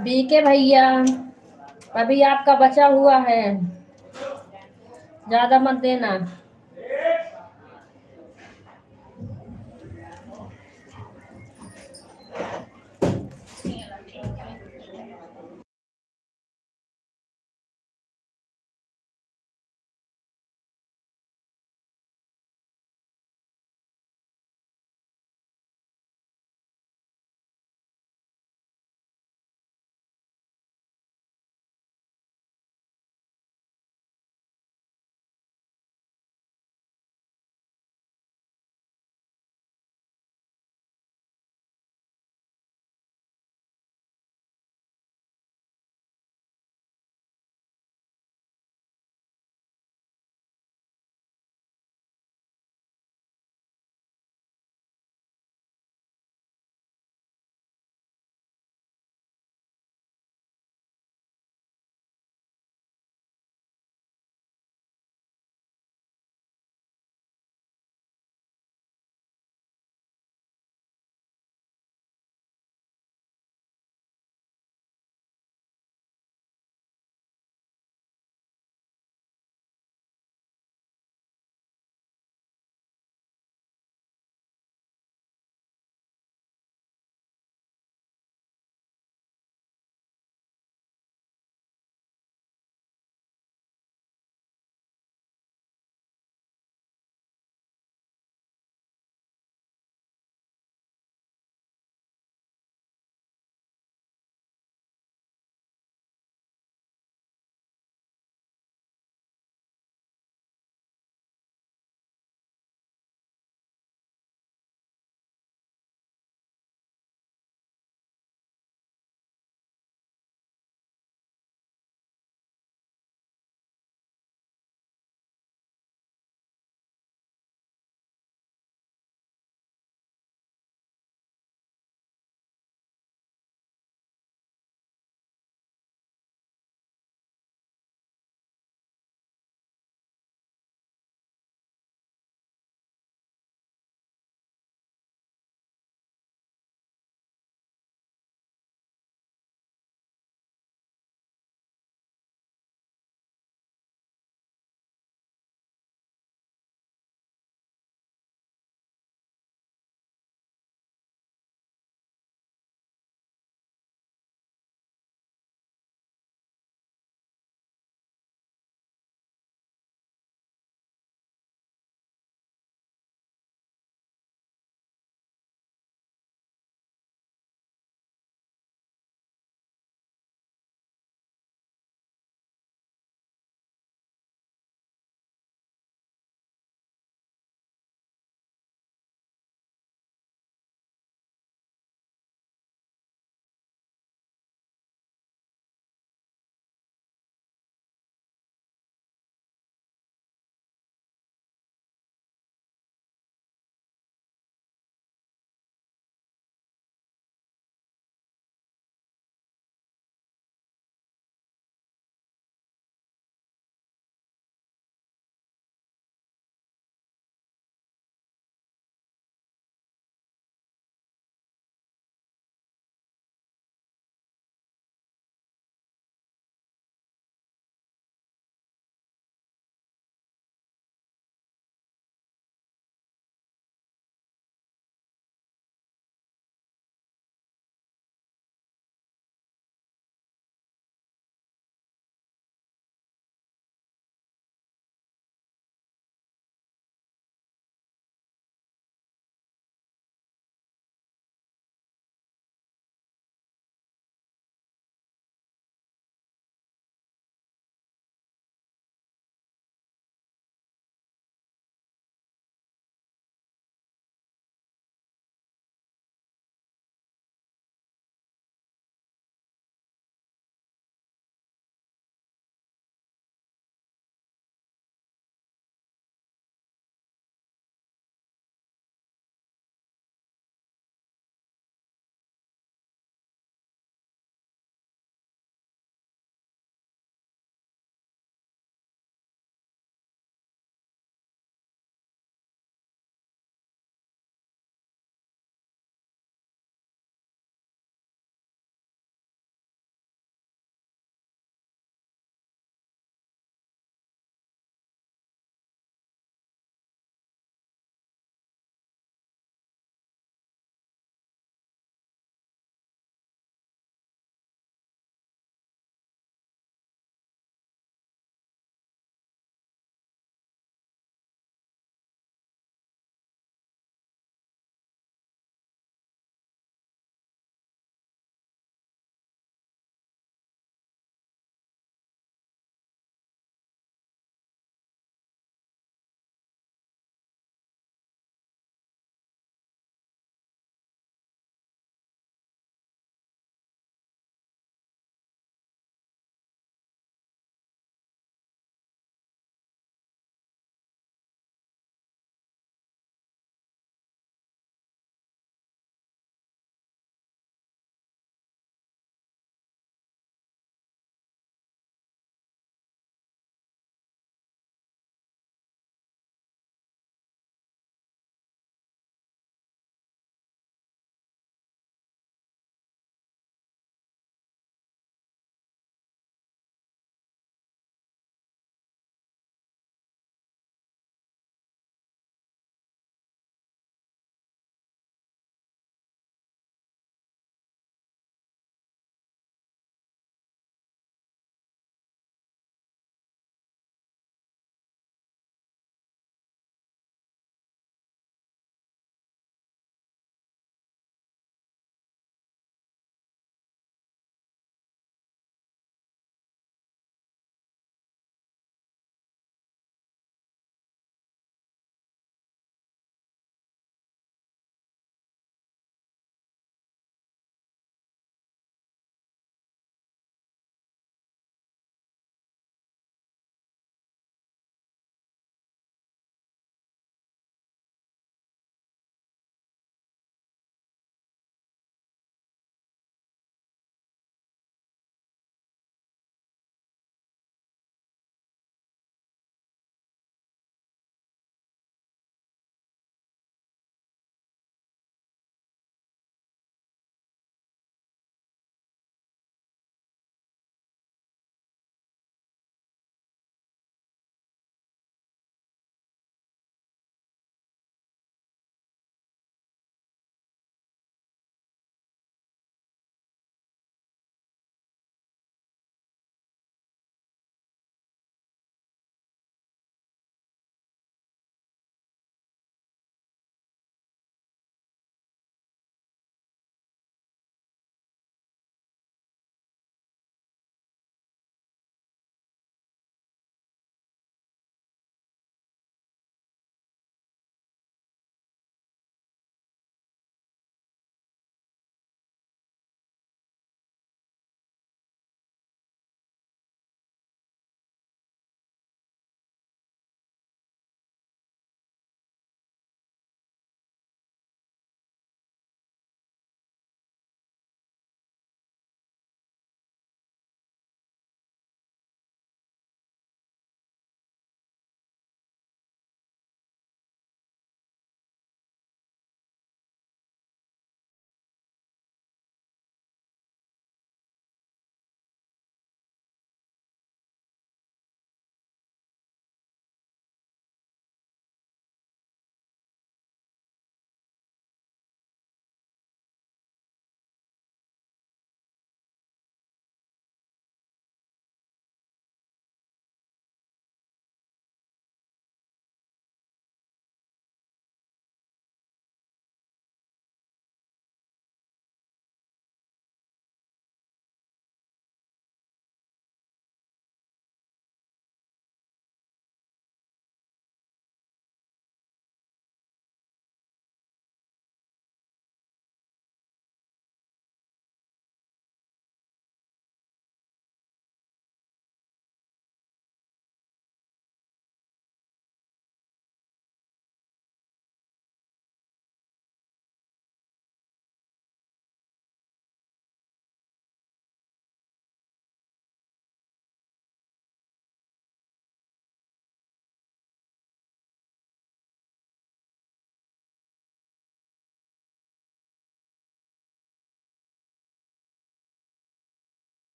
BK भैया, अभी आपका बचा हुआ है, ज्यादा मत देना।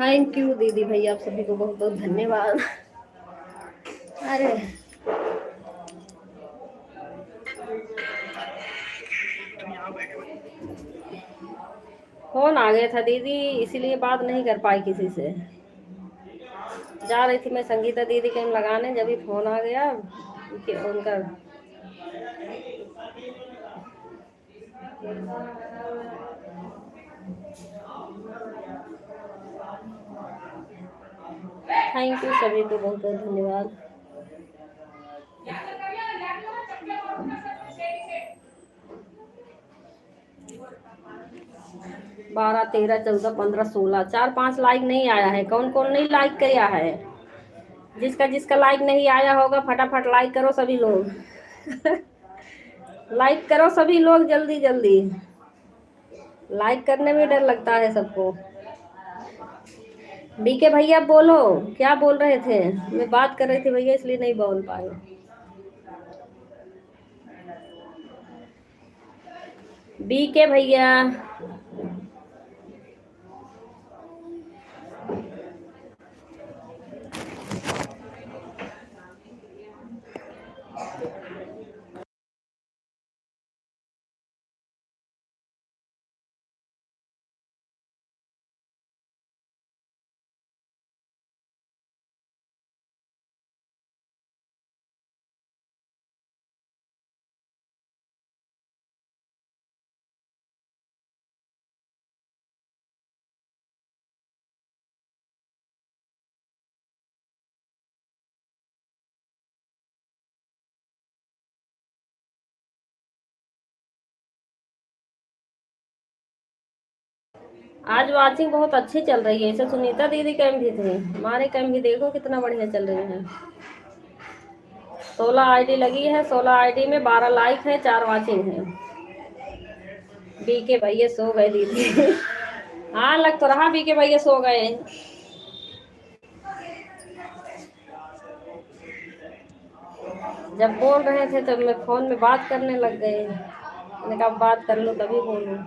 थैंक यू दीदी भैया, आप सभी को बहुत बहुत धन्यवाद। अरे फोन आ गया था दीदी, इसीलिए बात नहीं कर पाई किसी से। जा रही थी मैं संगीता दीदी के लगाने, जब भी फोन आ गया उनका। थैंक यू सभी को बहुत बहुत धन्यवाद। 12 13 14 15 16 4-5 लाइक नहीं आया है। कौन कौन नहीं लाइक किया है? जिसका जिसका लाइक नहीं आया होगा फटाफट लाइक करो सभी लोग। लाइक करो सभी लोग, जल्दी जल्दी। लाइक करने में डर लगता है सबको। बीके भैया बोलो, क्या बोल रहे थे? मैं बात कर रही थी भैया, इसलिए नहीं बोल पाए। बीके भैया आज वाचिंग बहुत अच्छी चल रही है। इसे सुनीता दीदी कैम भी थे, हमारे कैम भी देखो कितना बढ़िया चल रही है। 16 आईडी लगी है, 16 आईडी में 12 लाइक है, 4 वाचिंग है। बीके भैया सो गए दीदी। हाँ लग तो रहा बीके भैया सो गए। जब बोल रहे थे तो मैं फोन में बात करने लग गए। मैंने कहा बात कर लो तभी बोलूं।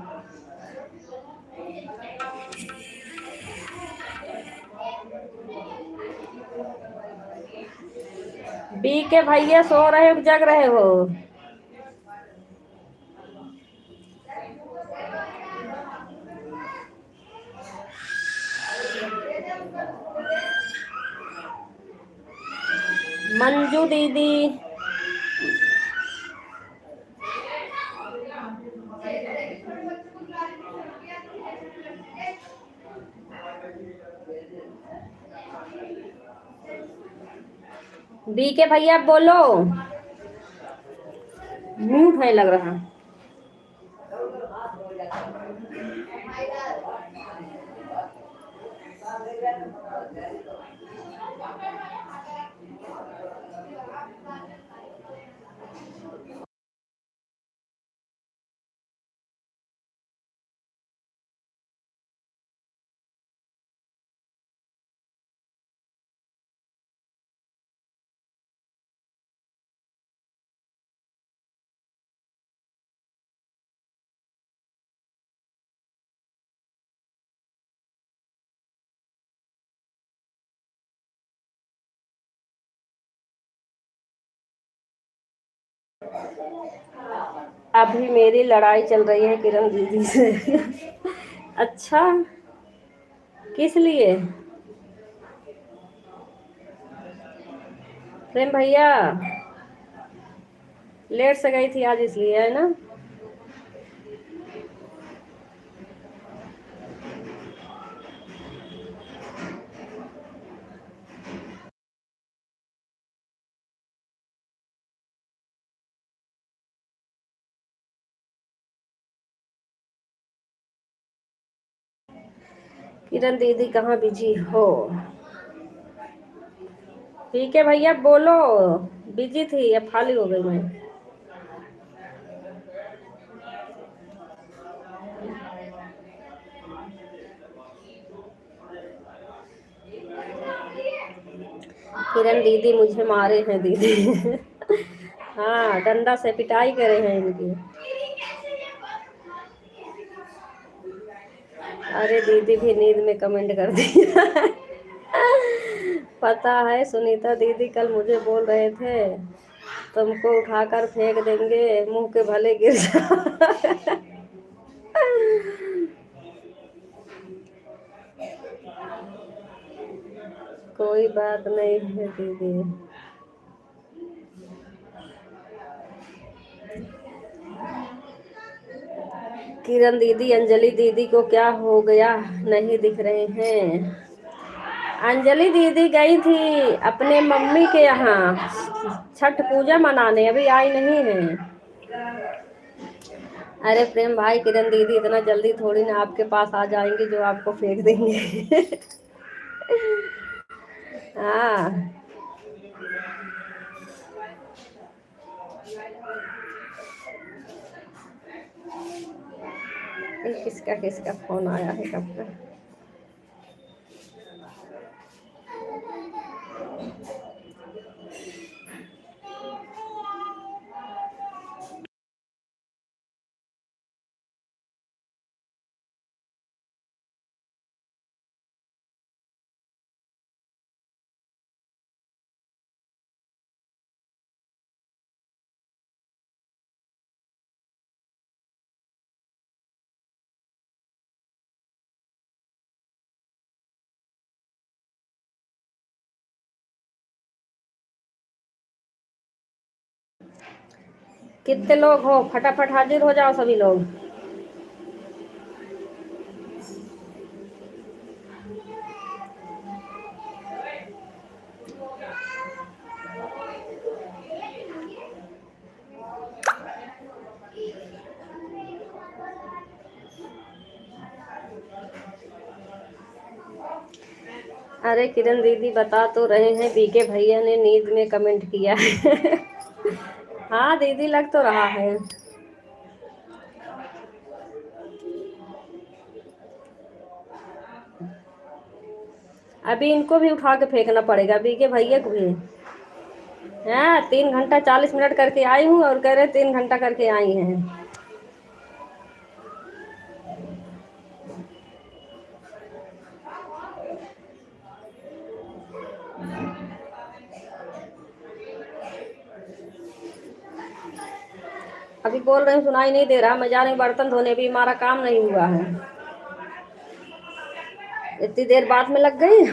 बीके भैया सो रहे हो जग रहे हो? मंजू दीदी बीके भैया बोलो, म्यूट है लग रहा। अभी मेरी लड़ाई चल रही है किरण दीदी से। अच्छा, किस लिए? प्रेम भैया लेट से गई थी आज, इसलिए है ना। किरण दीदी कहाँ बिजी हो? ठीक है भैया बोलो, बिजी थी अब खाली हो गई मैं। किरण दीदी मुझे मारे हैं दीदी। हाँ डंडा से पिटाई करे हैं इनकी। अरे दीदी भी नींद में कमेंट कर दिया। पता है सुनीता दीदी कल मुझे बोल रहे थे तुमको उठाकर फेंक देंगे, मुंह के भले गिर जाओ। कोई बात नहीं है दीदी। किरण दीदी अंजलि दीदी को क्या हो गया, नहीं दिख रहे हैं। अंजलि दीदी गई थी अपने मम्मी के यहाँ छठ पूजा मनाने, अभी आई नहीं है। अरे प्रेम भाई किरण दीदी इतना जल्दी थोड़ी ना आपके पास आ जाएंगे जो आपको फेंक देंगे। हाँ। ये किसका किसका फोन आया है कब का। कितने लोग हो, फटाफट हाजिर हो जाओ सभी लोग। अरे किरण दीदी बता तो रहे हैं बीके भैया ने नींद में कमेंट किया है। हाँ दीदी लग तो रहा है। अभी इनको भी उठा के फेंकना पड़ेगा, बीके भैया को भी। हाँ 3 घंटा 40 मिनट करके आई हूँ और कह रहे 3 घंटा करके आई हैं। अभी बोल रहे हैं सुनाई नहीं दे रहा, मैं जा रही हूँ बर्तन धोने, भी हमारा काम नहीं हुआ है। इतनी देर बाद में लग गई।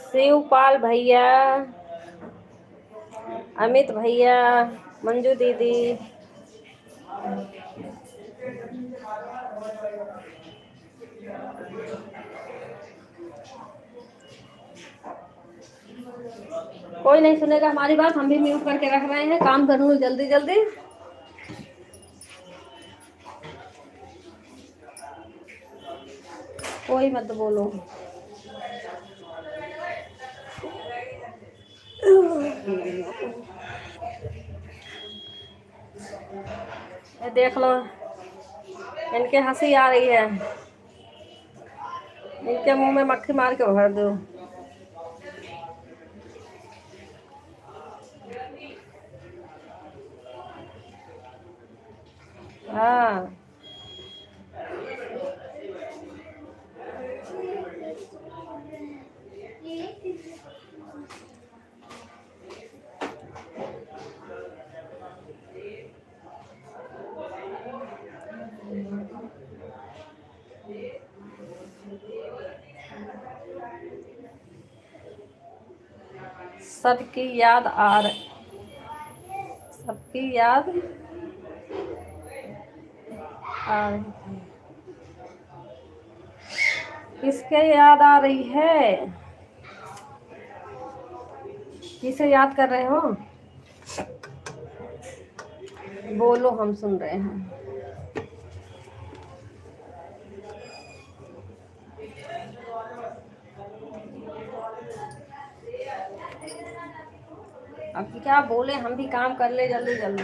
शिवपाल भैया, अमित भैया, मंजू दीदी। कोई नहीं सुनेगा हमारी बात, हम भी म्यूट करके रख रहे हैं, काम कर लूँ जल्दी जल्दी। कोई मत बोलो। ये देख लो, इनके हंसी आ रही है, इनके मुंह में मक्खी मार के भर दो। हाँ, सबकी याद आ रही, सबकी याद आ रही है। किसके याद आ रही है? किसे याद कर रहे हो? बोलो, हम सुन रहे हैं। अब क्या बोले, हम भी काम कर ले जल्दी जल्दी।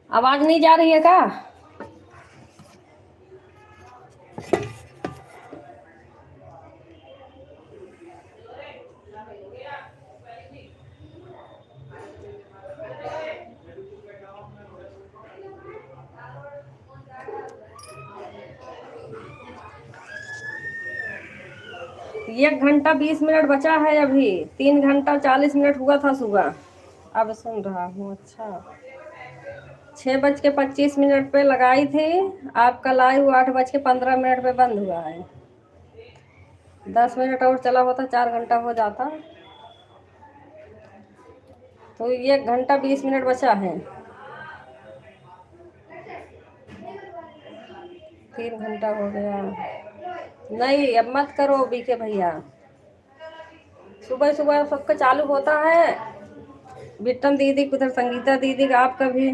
आवाज नहीं जा रही है क्या? एक घंटा 20 मिनट बचा है अभी। 3 घंटा 40 मिनट हुआ था सुबह। अब सुन रहा हूँ। अच्छा, 6:25 पे लगाई थी। आपका लाइव 8:15 पे बंद हुआ है। 10 मिनट और चला होता 4 घंटा हो जाता। तो 1 घंटा 20 मिनट बचा है। 3 घंटा हो गया। नहीं, अब मत करो बीके भैया। सुबह सुबह सबका चालू होता है। बिट्टन दीदी, उधर संगीता दीदी का, आपका भी।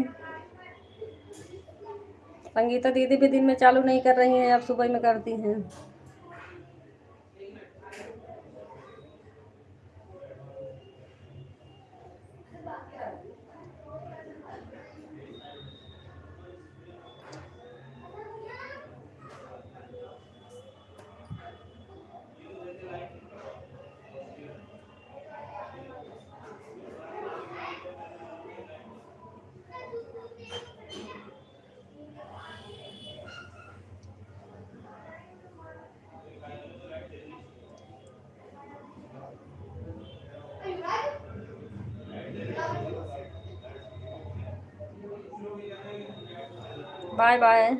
संगीता दीदी भी दिन में चालू नहीं कर रही हैं, अब सुबह में करती हैं। Bye bye.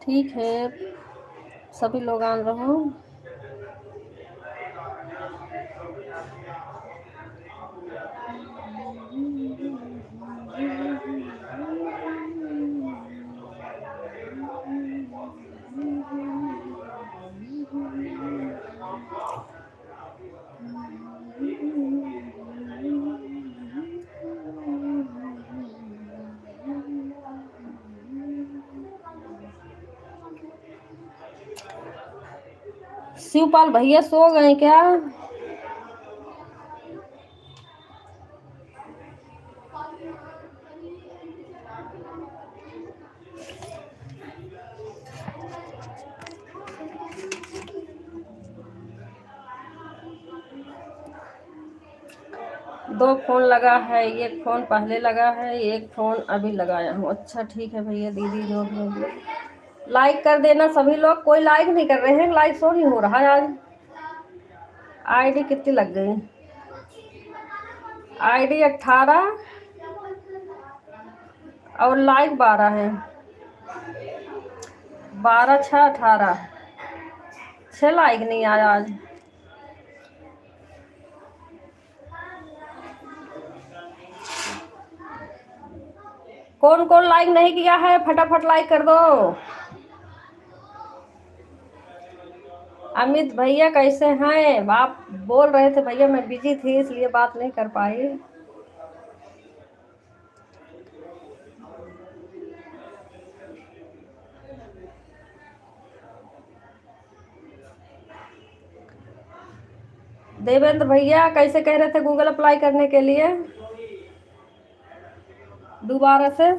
ठीक है, सभी लोग आन रहो। शिवपाल भैया सो गए क्या? दो फोन लगा है, एक फोन पहले लगा है, एक फोन अभी लगाया हूँ। अच्छा ठीक है भैया, दीदी जो भी होगी लाइक कर देना सभी लोग। कोई लाइक नहीं कर रहे हैं, लाइक शो नहीं हो रहा है आज। आईडी कितनी लग गई? आईडी 18 और लाइक 12 है। 12 6 18 6 लाइक नहीं आया आज। कौन कौन लाइक नहीं किया है फटाफट लाइक कर दो। अमित भैया कैसे हैं? आप बोल रहे थे भैया मैं बिजी थी इसलिए बात नहीं कर पाई। देवेंद्र भैया कैसे कह रहे थे गूगल अप्लाई करने के लिए दोबारा से?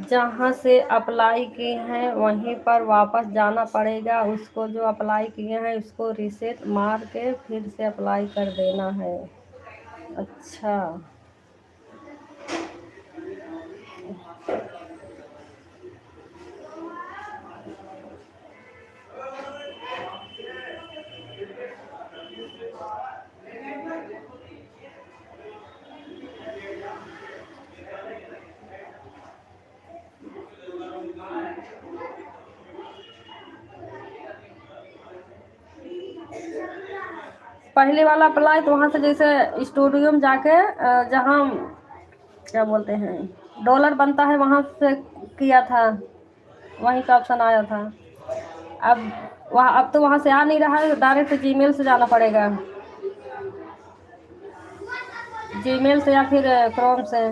जहाँ से अप्लाई किए हैं वहीं पर वापस जाना पड़ेगा। उसको जो अप्लाई किए हैं उसको रीसेट मार के फिर से अप्लाई कर देना है। अच्छा पहले वाला अप्लाई तो वहाँ से जैसे स्टूडियो में जाके जहाँ क्या बोलते हैं डॉलर बनता है वहाँ से किया था, वहीं का ऑप्शन आया था। अब तो वहाँ से आ नहीं रहा है, डायरेक्ट जीमेल से जाना पड़ेगा। जीमेल से या फिर क्रोम से।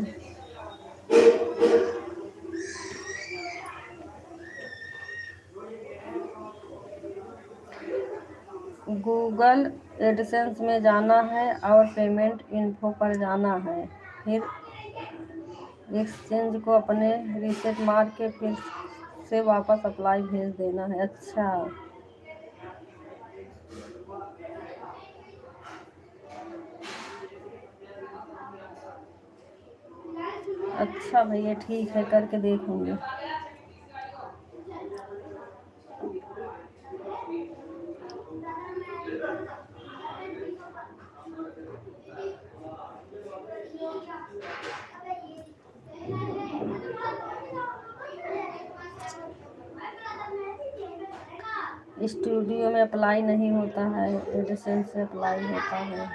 गूगल एडसेंस में जाना है और पेमेंट इन्फो पर जाना है, फिर एक्सचेंज को अपने रीसेट मार के फिर से वापस अप्लाई भेज देना है। अच्छा अच्छा भैया ठीक है, करके देखूंगी। स्टूडियो में अप्लाई नहीं होता है, एडसेंस से अप्लाई होता है।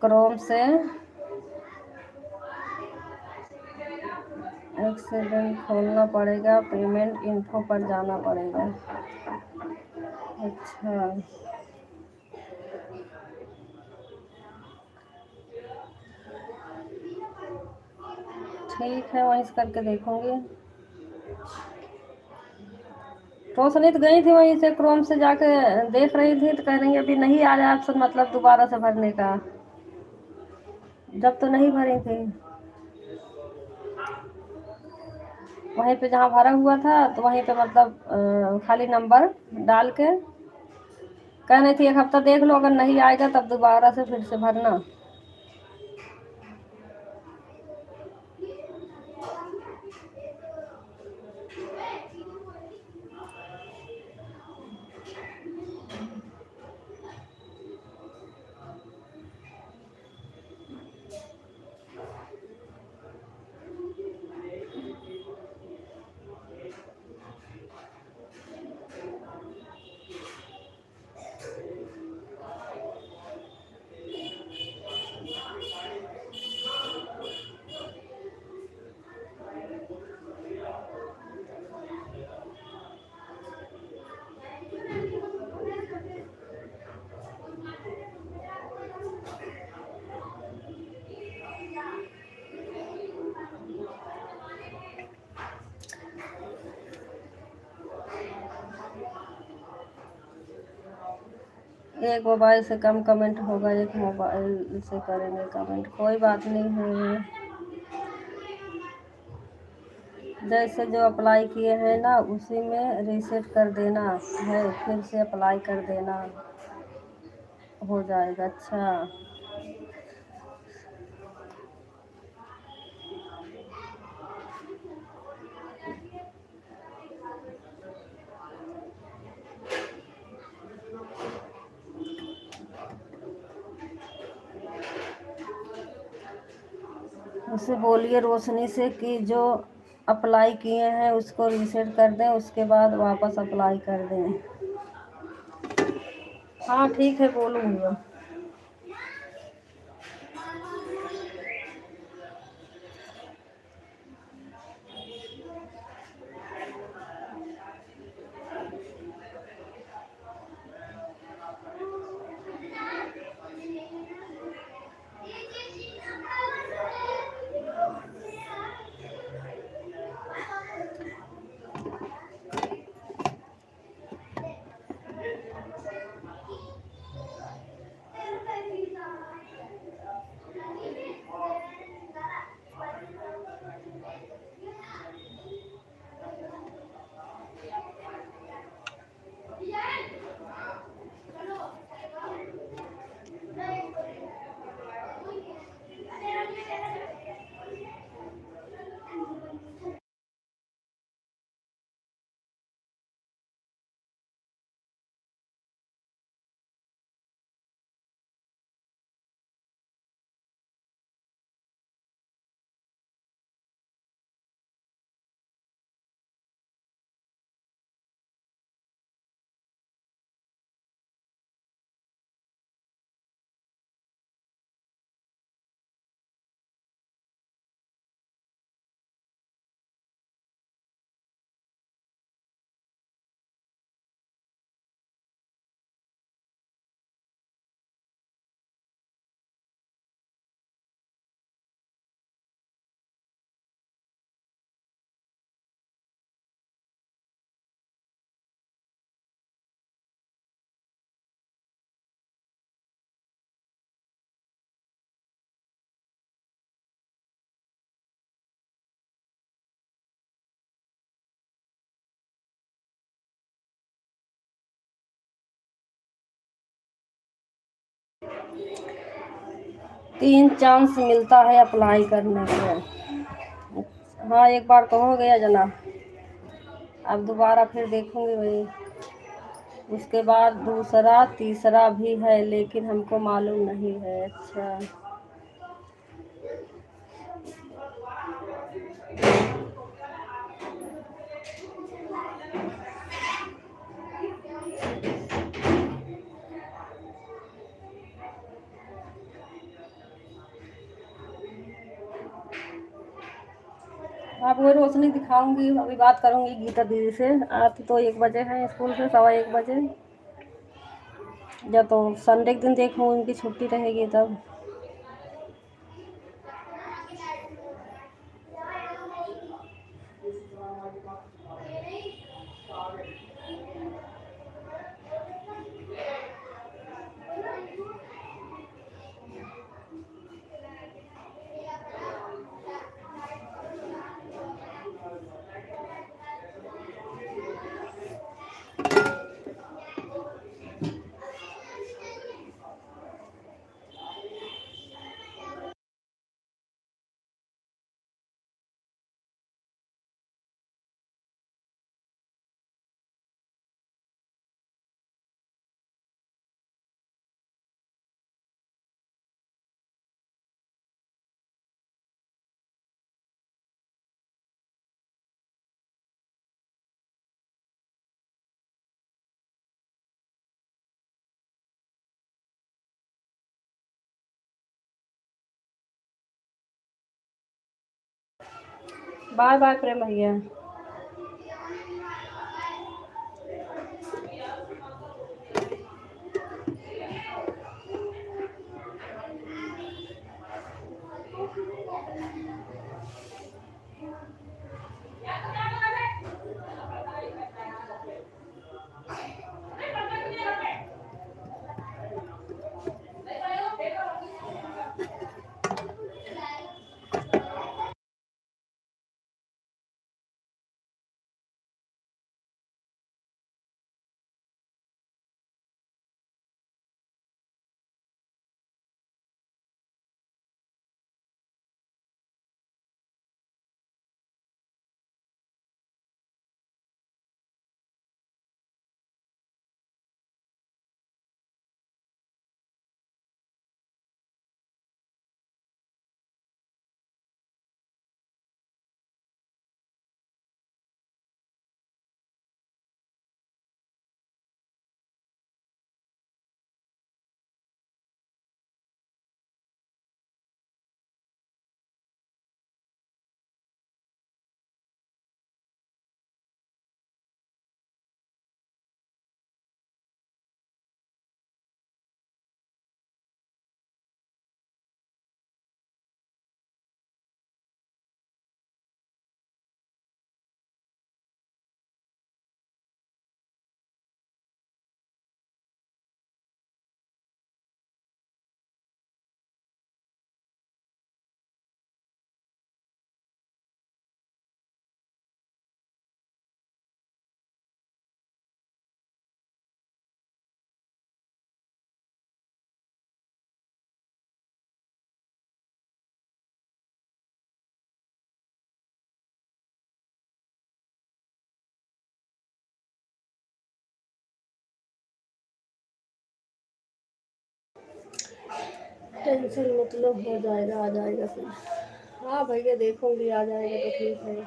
क्रोम से एक्सेलेंट खोलना पड़ेगा, पेमेंट इन्फो पर जाना पड़ेगा। अच्छा ठीक है, वहीं से करके देखूंगी। रोशनी तो गई थी वहीं से क्रोम से जाके देख रही थी तो कह रही अभी नहीं आया ऑप्शन मतलब दोबारा से भरने का। जब तो नहीं भरी थी वहीं पे जहाँ भरा हुआ था तो वहीं पे मतलब खाली नंबर डाल के कह रही थी एक हफ्ता देख लो, अगर नहीं आएगा तब दोबारा से फिर से भरना। एक मोबाइल से कम कमेंट होगा, एक मोबाइल से करेंगे कमेंट, कोई बात नहीं है। जैसे जो अप्लाई किए हैं ना उसी में रीसेट कर देना है, फिर से अप्लाई कर देना हो जाएगा। अच्छा उसे बोलिए रोशनी से कि जो अप्लाई किए हैं उसको रीसेट कर दें, उसके बाद वापस अप्लाई कर दें। हाँ ठीक है बोलूँगी। 3 चांस मिलता है अप्लाई करने के। हाँ एक बार तो हो गया जना, अब दोबारा फिर देखूंगी वही। उसके बाद दूसरा तीसरा भी है लेकिन हमको मालूम नहीं है। अच्छा आपको रोशनी दिखाऊंगी, अभी बात करूंगी गीता दीदी से। आती तो 1 बजे है स्कूल से, 1:15 बजे। या तो संडे के दिन देखूँ उनकी छुट्टी रहेगी तब। बाय बाय प्रेम भैया। टेंशन मतलब हो जाएगा, आ जाएगा फिर। हाँ भैया देखूंगी, आ जाएगा तो ठीक है।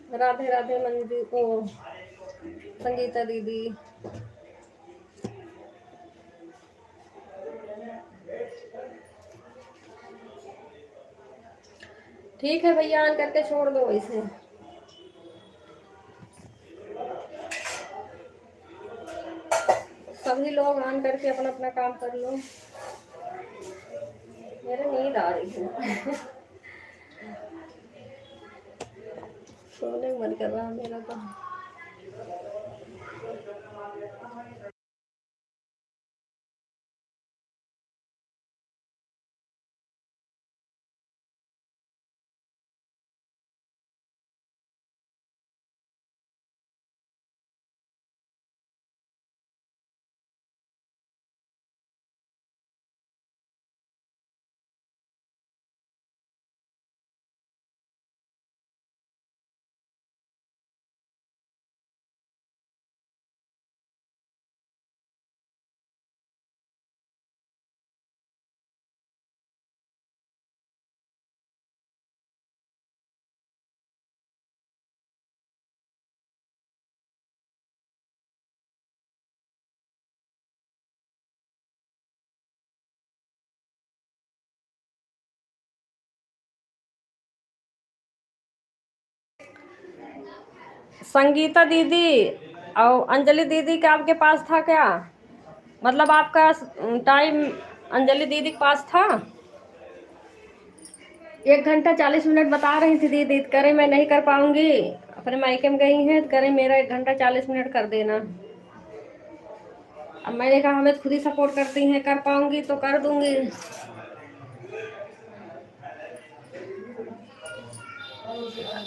राधे राधे मंजू को, संगीता दीदी। ठीक है भैया, ऑन करके छोड़ दो इसे। सभी लोग ऑन करके अपना अपना काम कर लो। मेरे नींद आ रही है। सोने मन कर रहा मेरा तो। संगीता दीदी और अंजलि दीदी का आपके पास था क्या? मतलब आपका टाइम अंजलि दीदी के पास था? 1 घंटा 40 मिनट बता रही थी दीदी, करे मैं नहीं कर पाऊंगी, अपने मायके में गई हैं, करे मेरा 1 घंटा 40 मिनट कर देना। अब मैंने कहा हमें खुद ही सपोर्ट करती हैं, कर पाऊंगी तो कर दूंगी।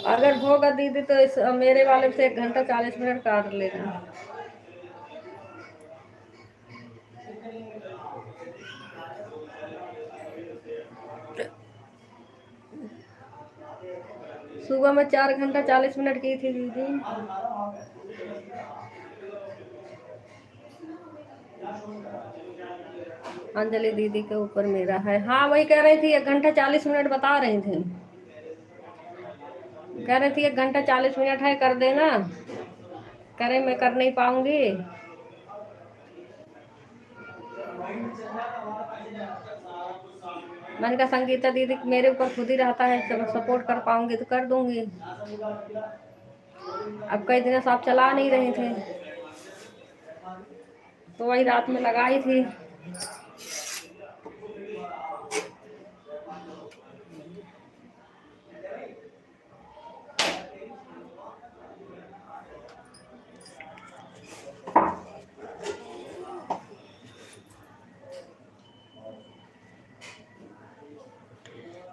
अगर होगा दीदी तो इस मेरे वाले से 1 घंटा 40 मिनट काट लेना। सुबह में 4 घंटा 40 मिनट की थी दीदी। अंजलि दीदी के ऊपर मेरा है। हाँ वही कह रही थी, 1 घंटा 40 मिनट बता रही थी। कह रही थी 1 घंटा 40 मिनट है, कर देना। करे मैं कर नहीं पाऊंगी। मैंने कहा संगीता दीदी मेरे ऊपर खुद ही रहता है, जब सपोर्ट कर पाऊंगी तो कर दूंगी। अब कई दिन से आप चला नहीं रहे थे, तो वही रात में लगाई थी।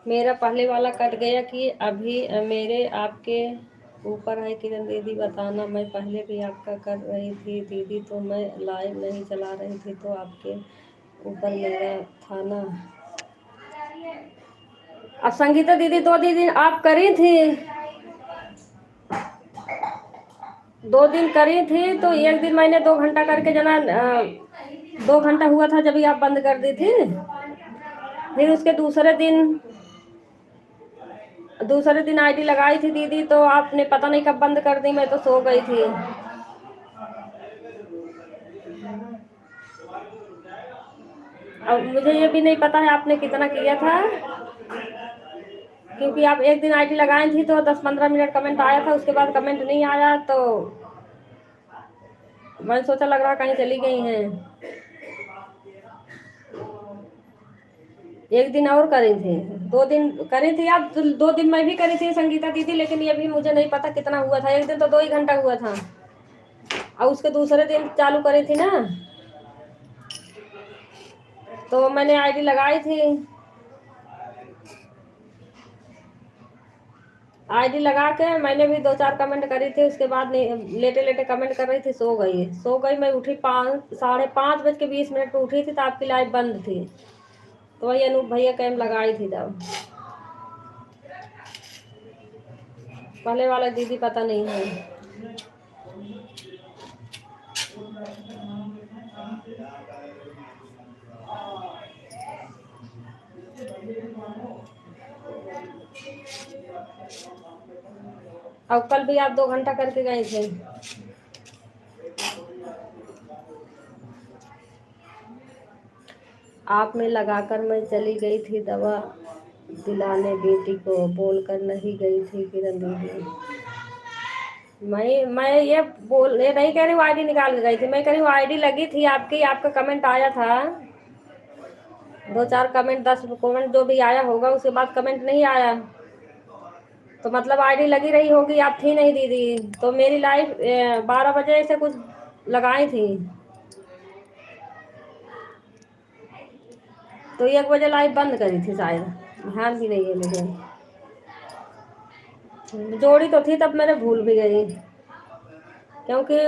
मेरा पहले वाला कट गया कि अभी मेरे आपके ऊपर है? किरण दीदी बताना। मैं पहले भी आपका कर रही थी दीदी, तो मैं लाइव नहीं चला रही थी, तो आपके ऊपर मेरा था ना। अब संगीता दीदी 2 दिन आप करी थी, 2 दिन करी थी, तो एक दिन मैंने 2 घंटा करके जना 2 घंटा हुआ था जब आप बंद कर दी थी। फिर उसके दूसरे दिन आईडी लगाई थी दीदी, तो आपने पता नहीं कब बंद कर दी, मैं तो सो गई थी। अब मुझे ये भी नहीं पता है आपने कितना किया था, क्योंकि आप एक दिन आईडी लगाई थी तो 10-15 मिनट कमेंट आया था, उसके बाद कमेंट नहीं आया, तो मैं सोचा लग रहा कहीं चली गई हैं। एक दिन और करी थी, 2 दिन करी थी आप, 2 दिन मैं भी करी थी संगीता दीदी, लेकिन ये भी मुझे नहीं पता कितना हुआ था। एक दिन तो 2 ही घंटा हुआ था, और उसके दूसरे दिन चालू करी थी ना, तो मैंने आईडी लगाई थी। आईडी लगा के मैंने भी 2-4 कमेंट करी थी, उसके बाद लेटे लेटे कमेंट कर रही थी, सो गई। मैं उठी 5:30 बज के 20 मिनट पे उठी थी, तो आपकी लाइव बंद थी, तो वही अनूप भैया कैम लगाई थी तब। पहले वाला दीदी पता नहीं है। अब कल भी आप 2 घंटा करके गए थे। आप में लगाकर मैं चली गई थी दवा दिलाने बेटी को, बोल कर नहीं गई थी किरण दीदी। मैं ये नहीं कह रही हूँ आईडी निकाल के गई थी, मैं कह रही हूँ आईडी लगी थी आपकी, आपका कमेंट आया था, 2-4 कमेंट 10 कमेंट जो भी आया होगा, उसके बाद कमेंट नहीं आया, तो मतलब आईडी लगी रही होगी, आप थी नहीं दीदी। तो मेरी लाइव 12 बजे से कुछ लगाई थी, तो 1 बजे लाइव बंद करी थी शायद, ध्यान भी नहीं है मुझे। जोड़ी तो थी तब मैंने भूल भी गई, क्योंकि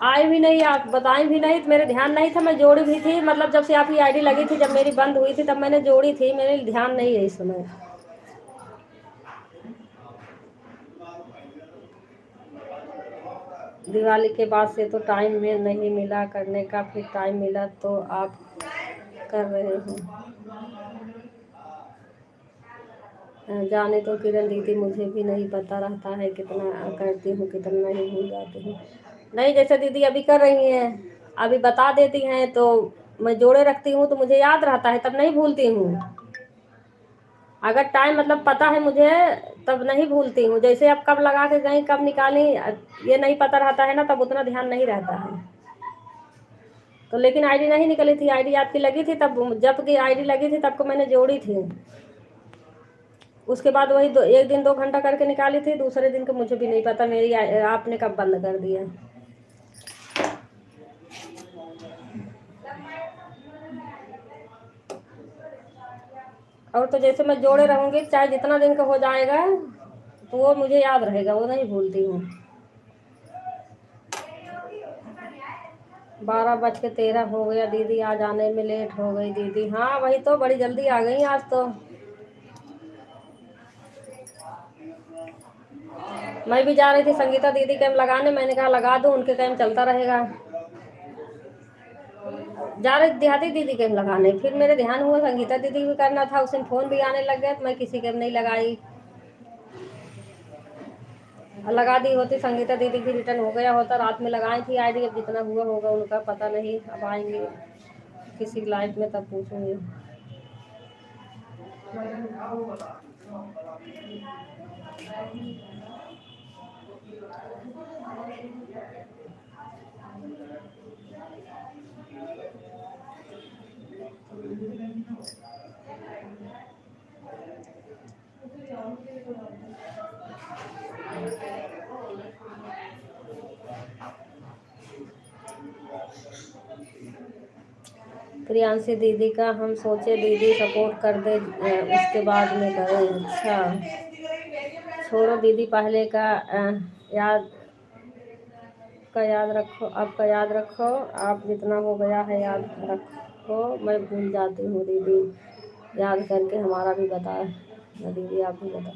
आई भी नहीं, आप बताई भी नहीं, तो मेरे ध्यान नहीं था। मैं जोड़ी भी थी, मतलब जब से आपकी आईडी लगी थी, जब मेरी बंद हुई थी तब मैंने जोड़ी थी, मेरे ध्यान नहीं है इस समय। दिवाली के बाद से तो टाइम में नहीं मिला करने का, फिर टाइम मिला तो आप कर रहे हो। जाने तो किरण दीदी, मुझे भी नहीं पता रहता है कितना करती हूँ कितना नहीं भूल जाती हूँ। नहीं, जैसे दीदी अभी कर रही हैं, अभी बता देती हैं तो मैं जोड़े रखती हूँ, तो मुझे याद रहता है, तब नहीं भूलती हूँ। अगर टाइम मतलब पता है मुझे, तब नहीं भूलती हूँ। जैसे अब कब लगा के गई, कब निकाली, ये नहीं पता रहता है ना, तब उतना ध्यान नहीं रहता है। तो लेकिन आईडी नहीं निकली थी, आईडी आपकी लगी थी, तब जब की आईडी लगी थी तब को मैंने जोड़ी थी। उसके बाद वही 1 दिन 2 घंटा करके निकाली थी, दूसरे दिन को मुझे भी नहीं पता मेरी आपने कब बंद कर दिया। और तो जैसे मैं जोड़े रहूँगी, चाहे जितना दिन का हो जाएगा, तो वो मुझे याद रहेगा, वो नहीं भूलती हूँ। 12:13 हो गया दीदी, आज आने में लेट हो गई दीदी। हाँ वही तो, बड़ी जल्दी आ गई आज तो। मैं भी जा रही थी संगीता दीदी कैम लगाने, मैंने कहा लगा दूँ, उनके कैम चलता रहेगा। जा रही देहाती दीदी कैम लगाने, फिर मेरे ध्यान हुआ संगीता दीदी भी करना था, उस दिन फ़ोन भी आने लग गया, तो मैं किसी कैम नहीं लगाई। लगा दी होती संगीता दीदी की, रिटर्न हो गया होता, रात में लगाई थी आईडी। अब जितना हुआ होगा उनका पता नहीं, अब आएंगे किसी लाइफ में तब पूछूंगी। प्रियांशी दीदी का हम सोचे दीदी सपोर्ट कर दे, उसके बाद में करें। अच्छा छोड़ो दीदी, पहले का याद याद रखो, अब का याद रखो, आप जितना हो गया है याद रखो, मैं भूल जाती हूँ दीदी, याद करके हमारा भी बता दीदी, आप भी बता।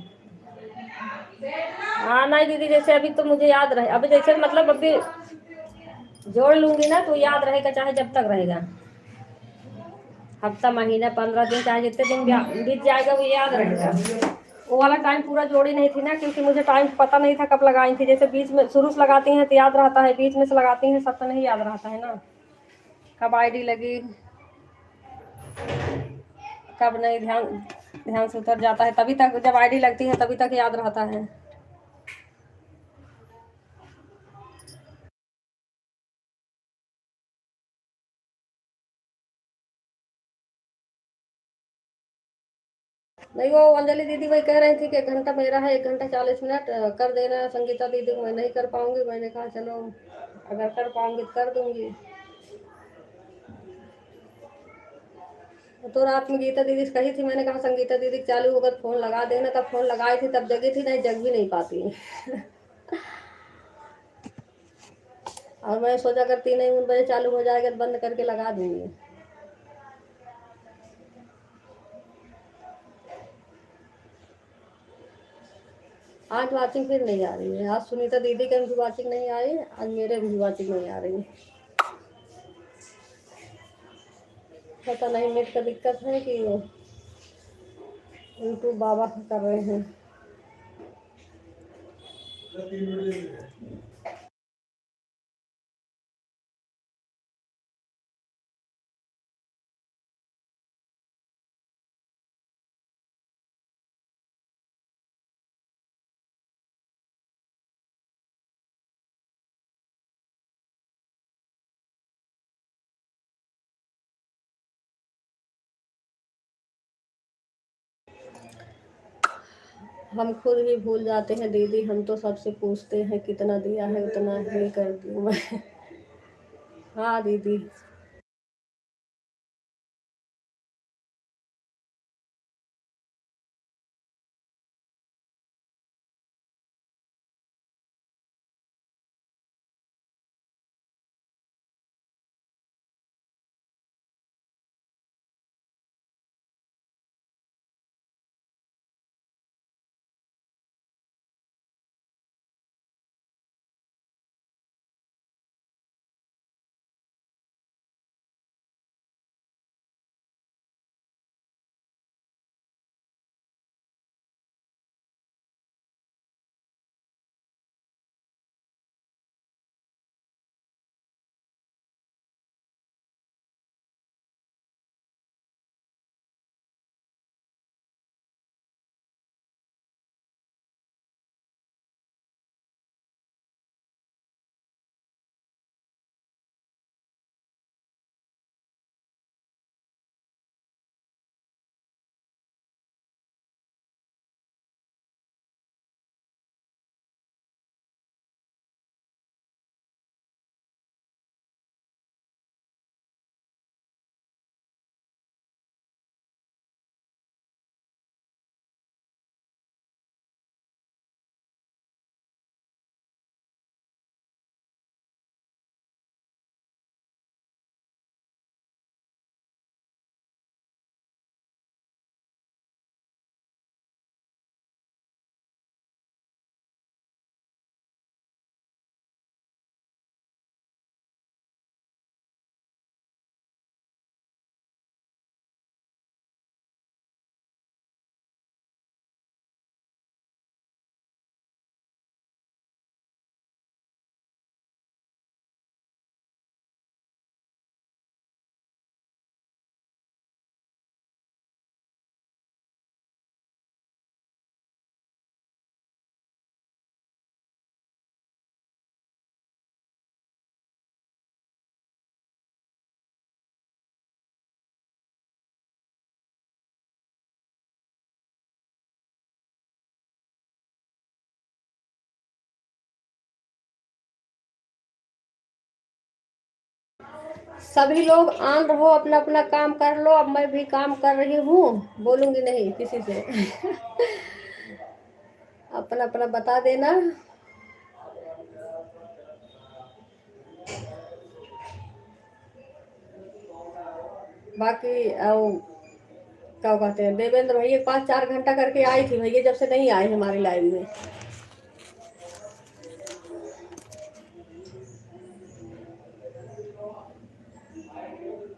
हाँ नहीं दीदी, जैसे अभी तो मुझे याद रहे, अभी जैसे मतलब अभी जोड़ लूँगी ना, तो याद रहेगा, चाहे जब तक रहेगा, हफ्ता महीना 15 दिन, चाहे जितने दिन बीत जाएगा, वो याद रहेगा। वो वाला टाइम पूरा जोड़ी नहीं थी ना, क्योंकि मुझे टाइम पता नहीं था कब लगाई थी। जैसे बीच में शुरू से लगाती हैं तो याद रहता है, बीच में से लगाती हैं सब तो नहीं याद रहता है ना, कब आईडी लगी कब नहीं, ध्यान ध्यान से उतर जाता है। तभी तक जब आईडी लगती है तभी तक याद रहता है। नहीं, वो अंजलि दीदी वही कह रही थी कि 1 घंटा मेरा है, 1 घंटा 40 मिनट कर देना संगीता दीदी को। मैं नहीं कर पाऊंगी, मैंने कहा चलो अगर कर पाऊंगी तो कर दूंगी। तो रात में गीता दीदी से कही थी, मैंने कहा संगीता दीदी चालू होगा तो फोन लगा देना, तब फोन लगाई थी, तब जगी थी, नहीं जग भी नहीं पाती। और मैं सोचा करती नहीं, 3 बजे चालू हो जाएगा तो बंद करके लगा दूंगी। आज वाचिंग फिर नहीं आ रही है, आज सुनीता दीदी के भी वाचिंग नहीं आई, आज मेरे भी वाचिंग नहीं आ रही। पता नहीं नेट का दिक्कत है कि यूट्यूब बाबा कर रहे हैं। हम खुद ही भूल जाते हैं दीदी, हम तो सबसे पूछते हैं कितना दिया है उतना ही करती हूँ मैं। हाँ दीदी। सभी लोग आन रहो, अपना अपना काम कर लो, अब मैं भी काम कर रही हूँ, बोलूंगी नहीं किसी से। अपना अपना बता देना। बाकी क्या कहते हैं, देवेंद्र भैया 5-4 घंटा करके आई थी, भैया जब से नहीं आए हमारी लाइन में।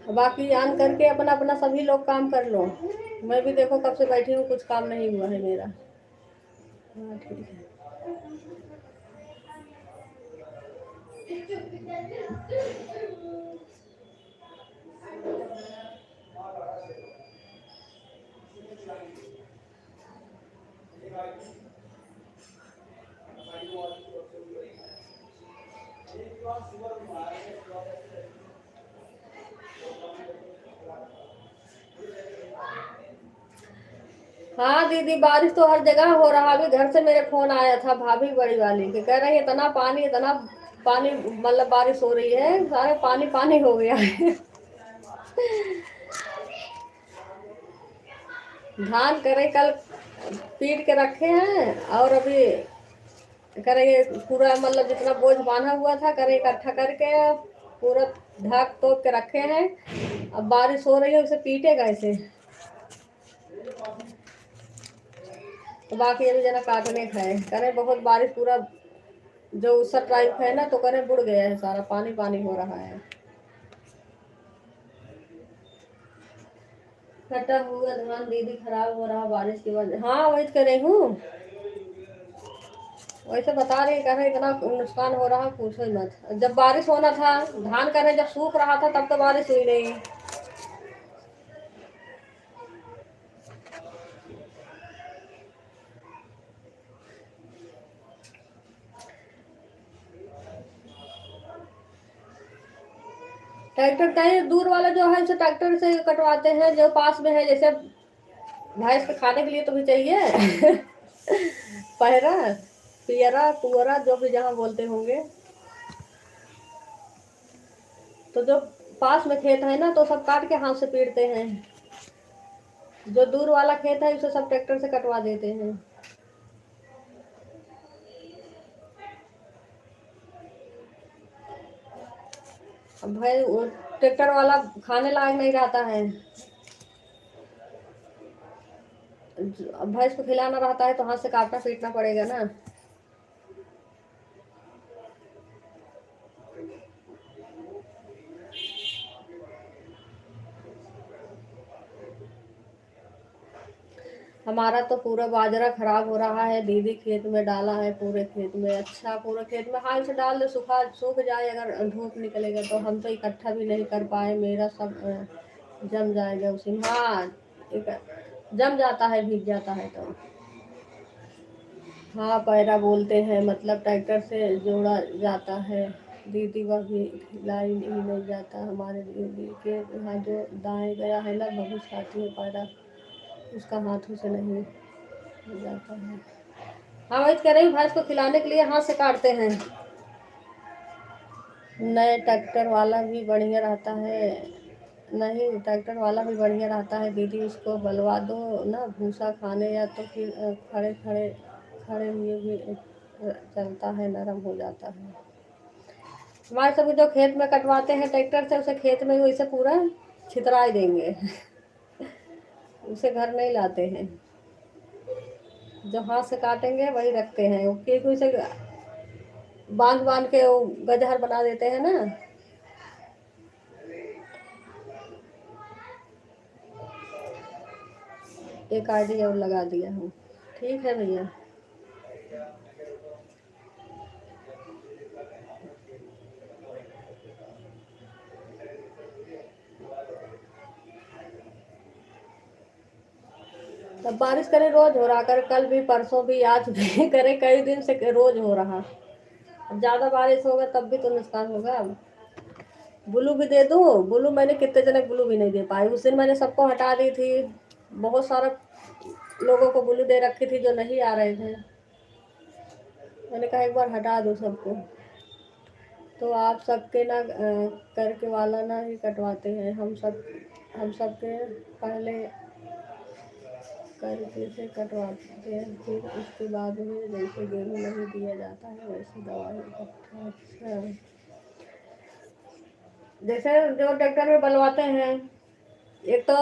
बाकी आन करके अपना अपना सभी लोग काम कर लो। मैं भी देखो कब से बैठी हूँ, कुछ काम नहीं हुआ है मेरा। हाँ ठीक है। हाँ दीदी, बारिश तो हर जगह हो रहा। अभी घर से मेरे फोन आया था भाभी बड़ी वाली के, कह रही है इतना पानी, मतलब बारिश हो रही है, सारे पानी पानी हो गया है। धान करे कल पीट के रखे हैं, और अभी करे पूरा, मतलब जितना बोझ बांधा हुआ था करे इकट्ठा करके पूरा ढक तोप के रखे हैं। अब बारिश हो रही है, उसे पीटेगा इसे। तो बाकी अभी जना काटने का है, करे बहुत बारिश, पूरा जो उसका टाइप है ना, तो करे बुड़ गया है, सारा पानी पानी हो रहा है। कटा हुआ धान दीदी खराब हो रहा बारिश की वजह। हाँ वही तो कह रही हूँ। वैसे बता रही, कह रहे इतना नुकसान हो रहा पूछो ही मत। जब बारिश होना था, धान कर रहे जब सूख रहा था तब तो बारिश हुई नहीं। ट्रैक्टर कहीं दूर वाला जो है उसे ट्रैक्टर से कटवाते हैं, जो पास में है, जैसे भैंस के खाने के लिए तो भी चाहिए पहरा, पियरा, पुअरा, जो भी जहाँ बोलते होंगे। तो जो पास में खेत है ना तो सब काट के हाथ से पीटते हैं। जो दूर वाला खेत है उसे सब ट्रैक्टर से कटवा देते हैं। अब भाई ट्रैक्टर वाला खाने लायक नहीं रहता है। अब भैंस को खिलाना रहता है तो हाथ से काटना पीटना पड़ेगा ना। हमारा तो पूरा बाजरा खराब हो रहा है, दीदी खेत में डाला है, पूरे खेत में। अच्छा, पूरे खेत में हाल से डाल दे, सूख जाए अगर धूप निकलेगा तो। हम तो इकट्ठा भी नहीं कर पाए, मेरा सब जम जाएगा उसी में। हाँ, जम जाता है, भीग जाता है तो। हाँ, पैरा बोलते हैं, मतलब ट्रैक्टर से जोड़ा जाता है। दीदी वह भी लाई ही नहीं जाता हमारे दीदी के यहाँ, जो दाएं गया है ना भविष्य खाती है पैरा, उसका हाथों से नहीं हो जाता है। हाँ, वही कह रही हूँ, भैंस को खिलाने के लिए हाथ से काटते हैं। नए ट्रैक्टर वाला भी बढ़िया रहता है। नहीं, ट्रैक्टर वाला भी बढ़िया रहता है दीदी, उसको बलवा दो ना भूसा खाने, या तो फिर खड़े खड़े खड़े हुए भी चलता है, नरम हो जाता है। हमारे सब जो खेत में कटवाते हैं ट्रैक्टर से, उसे खेत में वैसे पूरा छितरा ही देंगे उसे घर नहीं लाते हैं। जो हाथ से काटेंगे वही रखते हैं, क्योंकि उसे बांध बांध के वो गजहर बना देते हैं ना। एक आईडी और लगा दिया हूँ। ठीक है भैया। तब बारिश करे, रोज हो रहा कर, कल भी परसों भी आज भी करे, कई दिन से रोज हो रहा। अब ज्यादा बारिश होगा तब भी तो नुकसान होगा। ब्लू भी दे दूँ? ब्लू मैंने कितने जने ब्लू भी नहीं दे पाई। उस दिन मैंने सबको हटा दी थी, बहुत सारा लोगों को ब्लू दे रखी थी जो नहीं आ रहे थे। मैंने कहा एक बार हटा दो सबको। तो आप सबके ना करके वाला ना ही कटवाते हैं, हम सबके पहले करके से कटवाते हैं, फिर उसके बाद में जैसे गेहूँ नहीं दिया जाता है वैसे दवाई। अच्छा, जैसे जो ट्रैक्टर में बलवाते हैं, एक तो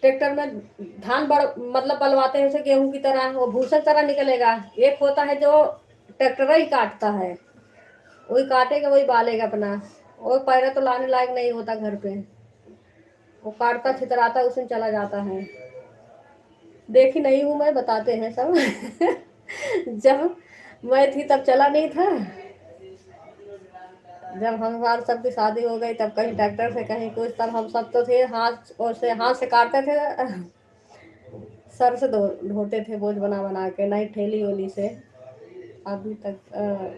ट्रैक्टर में धान बड़ मतलब बलवाते हैं उसे गेहूं की तरह, वो भूसा की तरह निकलेगा। एक होता है जो ट्रैक्टर ही काटता है, वही काटेगा वही बालेगा अपना। वो पैरा तो लाने लायक नहीं होता घर पे, वो काटता छितराता उसमें चला जाता है। देखी नहीं हूँ मैं, बताते हैं सब जब मैं थी तब चला नहीं था। जब हमारे सबकी शादी हो गई तब कहीं ट्रैक्टर से कहीं कुछ, तब हम सब तो थे हाथ और से हाथ से काटते थे सर से ढोते थे बोझ बना बना के, नहीं ठेली ओली से। अभी तक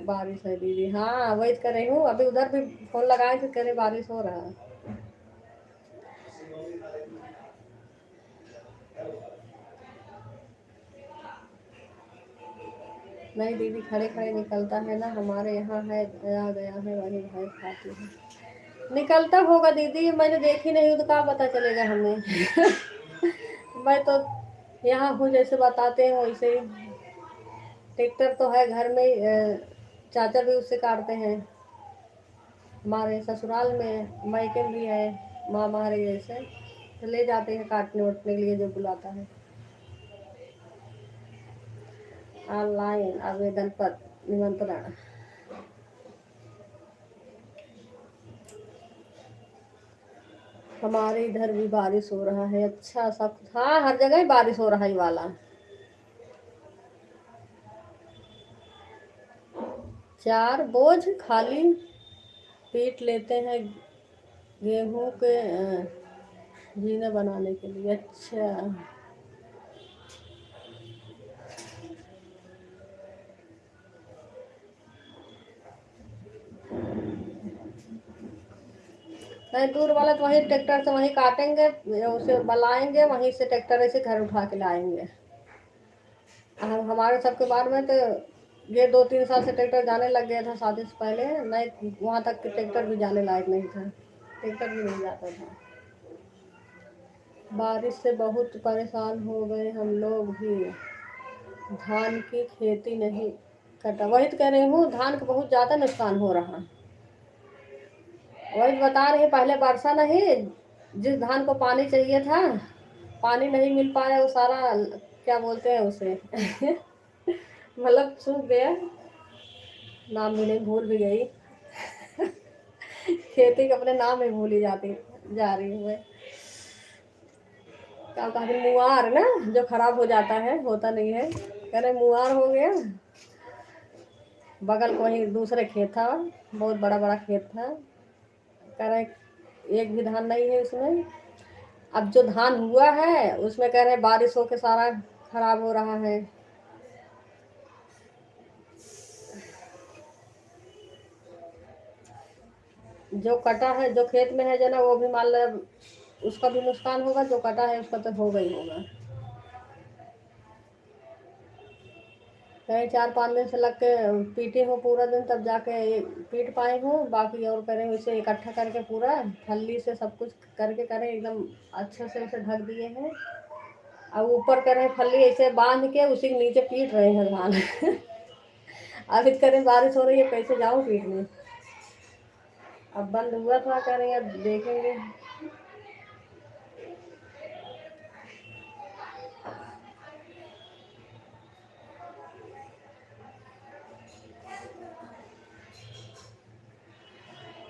बारिश है दीदी। हाँ, वही कर रही हूँ, अभी उधर भी फोन लगाए थे, करे बारिश हो रहा है। नहीं दीदी, खड़े खड़े निकलता है ना, हमारे यहाँ है, आ गया है वही भैंस खाती है। निकलता होगा दीदी, मैंने देखी नहीं हूँ तो कहाँ पता चलेगा हमें मैं तो यहाँ हूँ, जैसे बताते हैं वैसे ही। ट्रैक्टर तो है घर में ही, चाचा भी उससे काटते हैं। हमारे ससुराल में मायके में भी है, माँ हमारे जैसे, तो ले जाते हैं काटने उटने के लिए जो बुलाता है। ऑनलाइन आवेदन पत्र निमंत्रण। हमारे इधर भी बारिश हो रहा है, अच्छा सब। हाँ, हर जगह ही बारिश हो रहा है वाला। 4 बोझ खाली पीट लेते हैं गेहूं के जीने बनाने के लिए। अच्छा, नहीं दूर वाला तो वहीं ट्रैक्टर से वहीं काटेंगे, उसे बलाएंगे, वहीं से ट्रैक्टर से घर उठा के लाएंगे। हमारे सबके बारे में तो ये 2-3 साल से ट्रैक्टर जाने लग गया था, शादी से पहले नहीं वहाँ तक कि ट्रैक्टर भी जाने लायक नहीं था, ट्रैक्टर भी नहीं जाता था। बारिश से बहुत परेशान हो गए हम लोग भी, धान की खेती नहीं कटा। वही तो कह रही हूँ, धान का बहुत ज़्यादा नुकसान हो रहा। वही बता रही, पहले वर्षा नहीं, जिस धान को पानी चाहिए था पानी नहीं मिल पाया, वो सारा क्या बोलते हैं उसे मतलब सूख गया, नाम भी नहीं, भूल भी गई खेती के अपने नाम ही भूली जाती जा रही हूँ मैं। क्या कहते, मुआर ना, जो खराब हो जाता है, होता नहीं है, कह रहे मुआर हो गया। बगल को वहीं दूसरे खेत था, बहुत बड़ा बड़ा खेत था, कह रहे एक भी धान नहीं है उसमें। अब जो धान हुआ है उसमें कह रहे बारिश होके सारा खराब हो रहा है। जो कटा है, जो खेत में है जो ना, वो भी मान लो उसका भी नुकसान होगा, जो कटा है उसका तो होगा ही होगा। कहीं 4-5 दिन से लग के पीटी हूँ पूरा दिन, तब जाके पीट पाई हूँ, बाकी और करें उसे इकट्ठा करके पूरा थल्ली से सब कुछ करके करें एकदम अच्छे से उसे ढक दिए हैं। अब ऊपर करें फल्ली ऐसे बांध के उसी के नीचे पीट रहे हैं धान अब इत करें बारिश हो रही है, कैसे जाऊँ पीटने। अब बंद हुआ था, कह रही अब देखेंगे।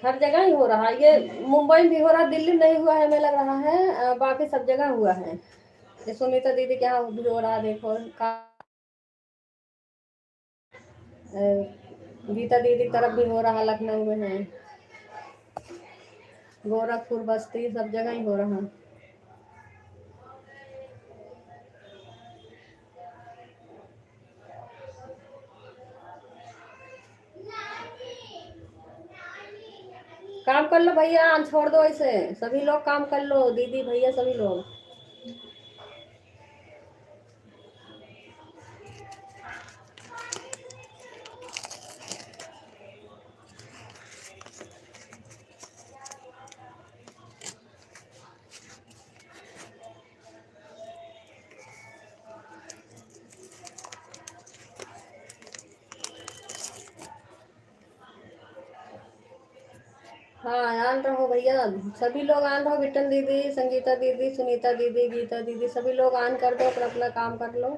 हर जगह ही हो रहा है ये, मुंबई में भी हो रहा है, दिल्ली में नहीं हुआ है हमें लग रहा है, बाकी सब जगह हुआ है। ये सुनीता दीदी के यहाँ भी हो रहा है, देखो गीता दीदी की तरफ भी हो रहा, लखनऊ में है, गोरखपुर बस्ती सब जगह ही हो रहा। काम कर लो भैया, छोड़ दो ऐसे, सभी लोग काम कर लो, दीदी भैया सभी लोग। हाँ आन रहो भैया, सभी लोग आन रहो, बिटन दीदी, संगीता दीदी, सुनीता दीदी, गीता दीदी, सभी लोग आन कर दो, अपना अपना काम कर लो।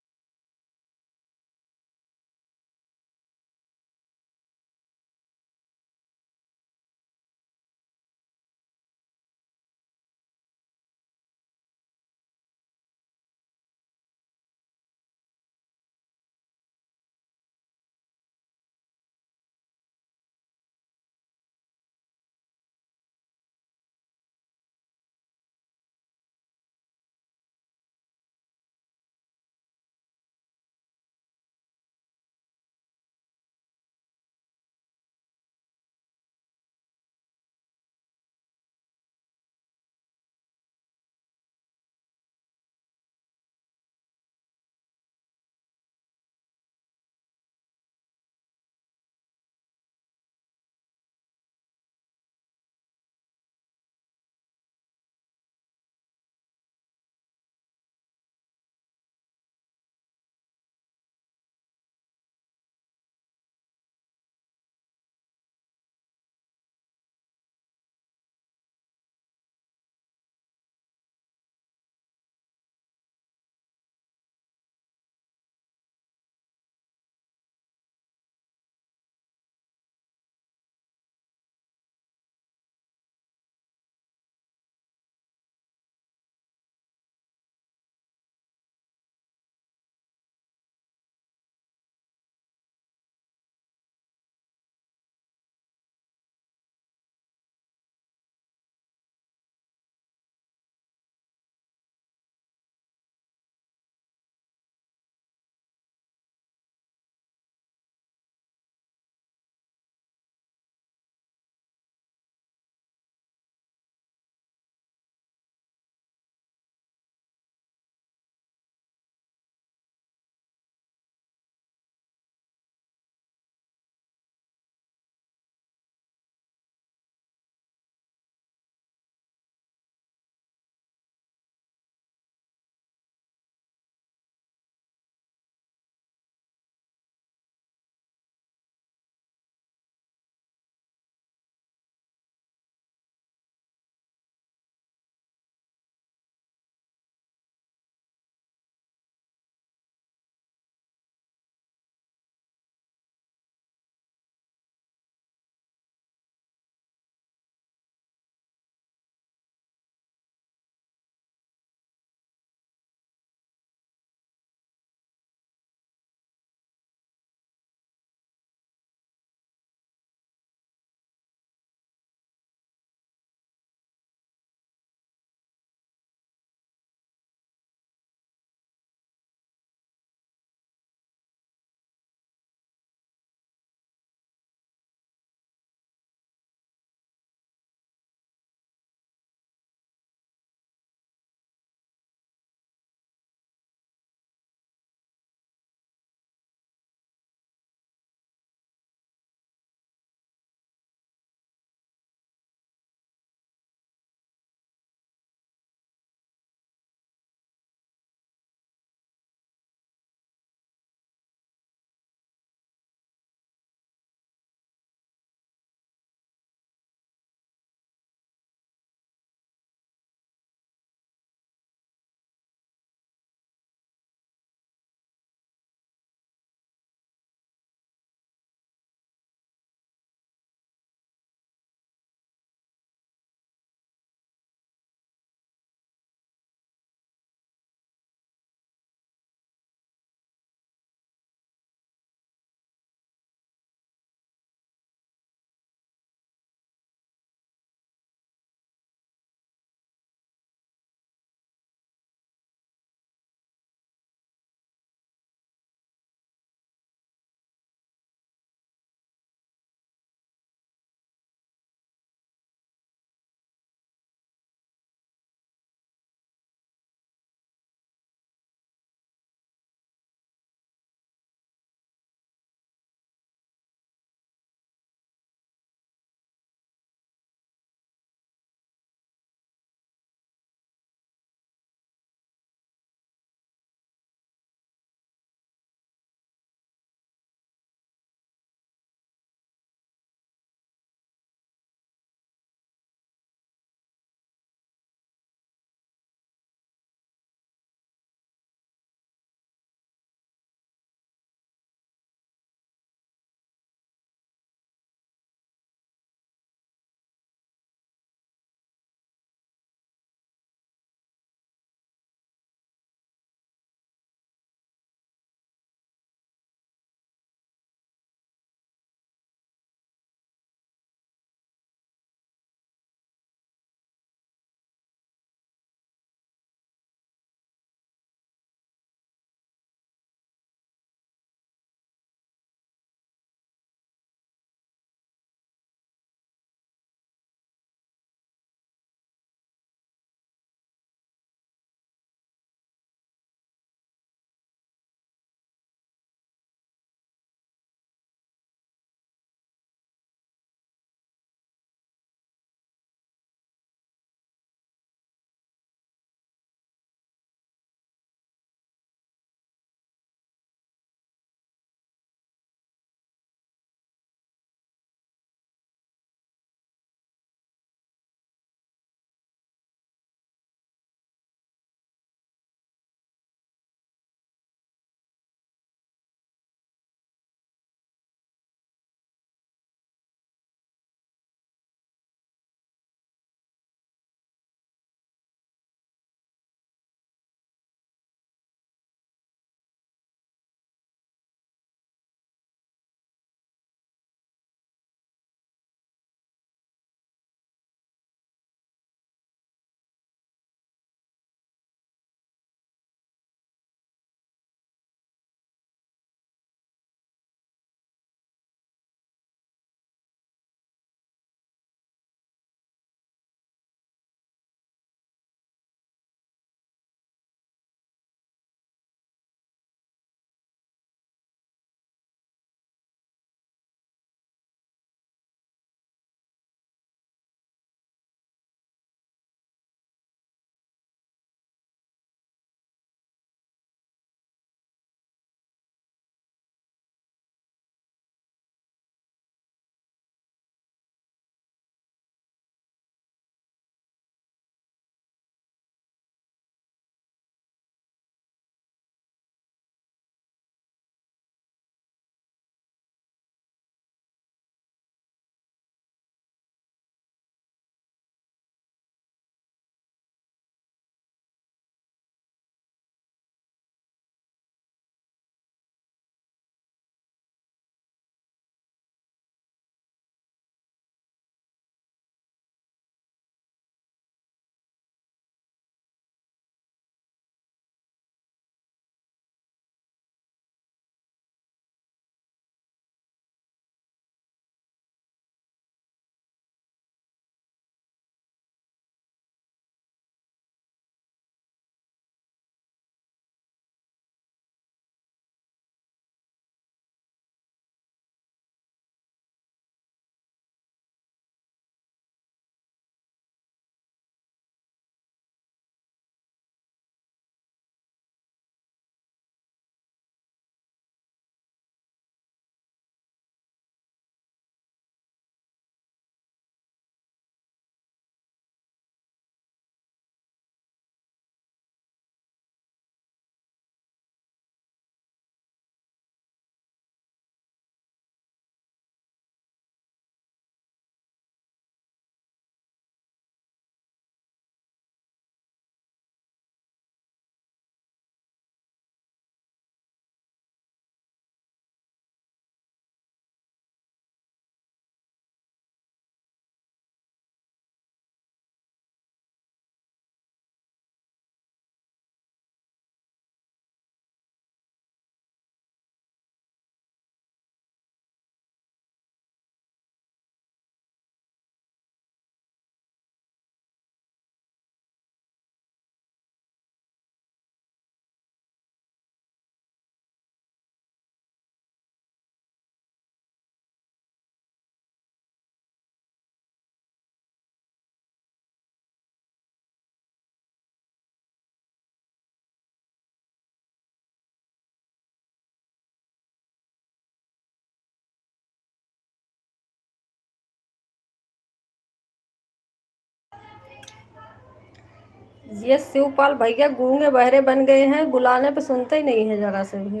ये शिवपाल भैया गूंगे बहरे बन गए हैं, बुलाने पे सुनते ही नहीं है जरा से भी।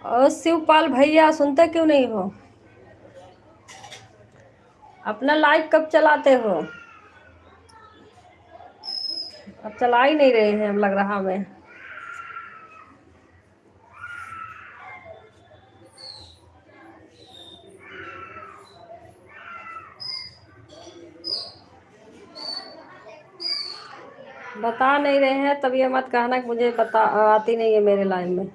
और शिवपाल भैया सुनते क्यों नहीं हो? अपना लाइव कब चलाते हो? अब चला ही नहीं रहे हैं, अब लग रहा हमें। बता नहीं रहे हैं तब ये मत कहना कि मुझे बता आती नहीं है मेरे लाइन में।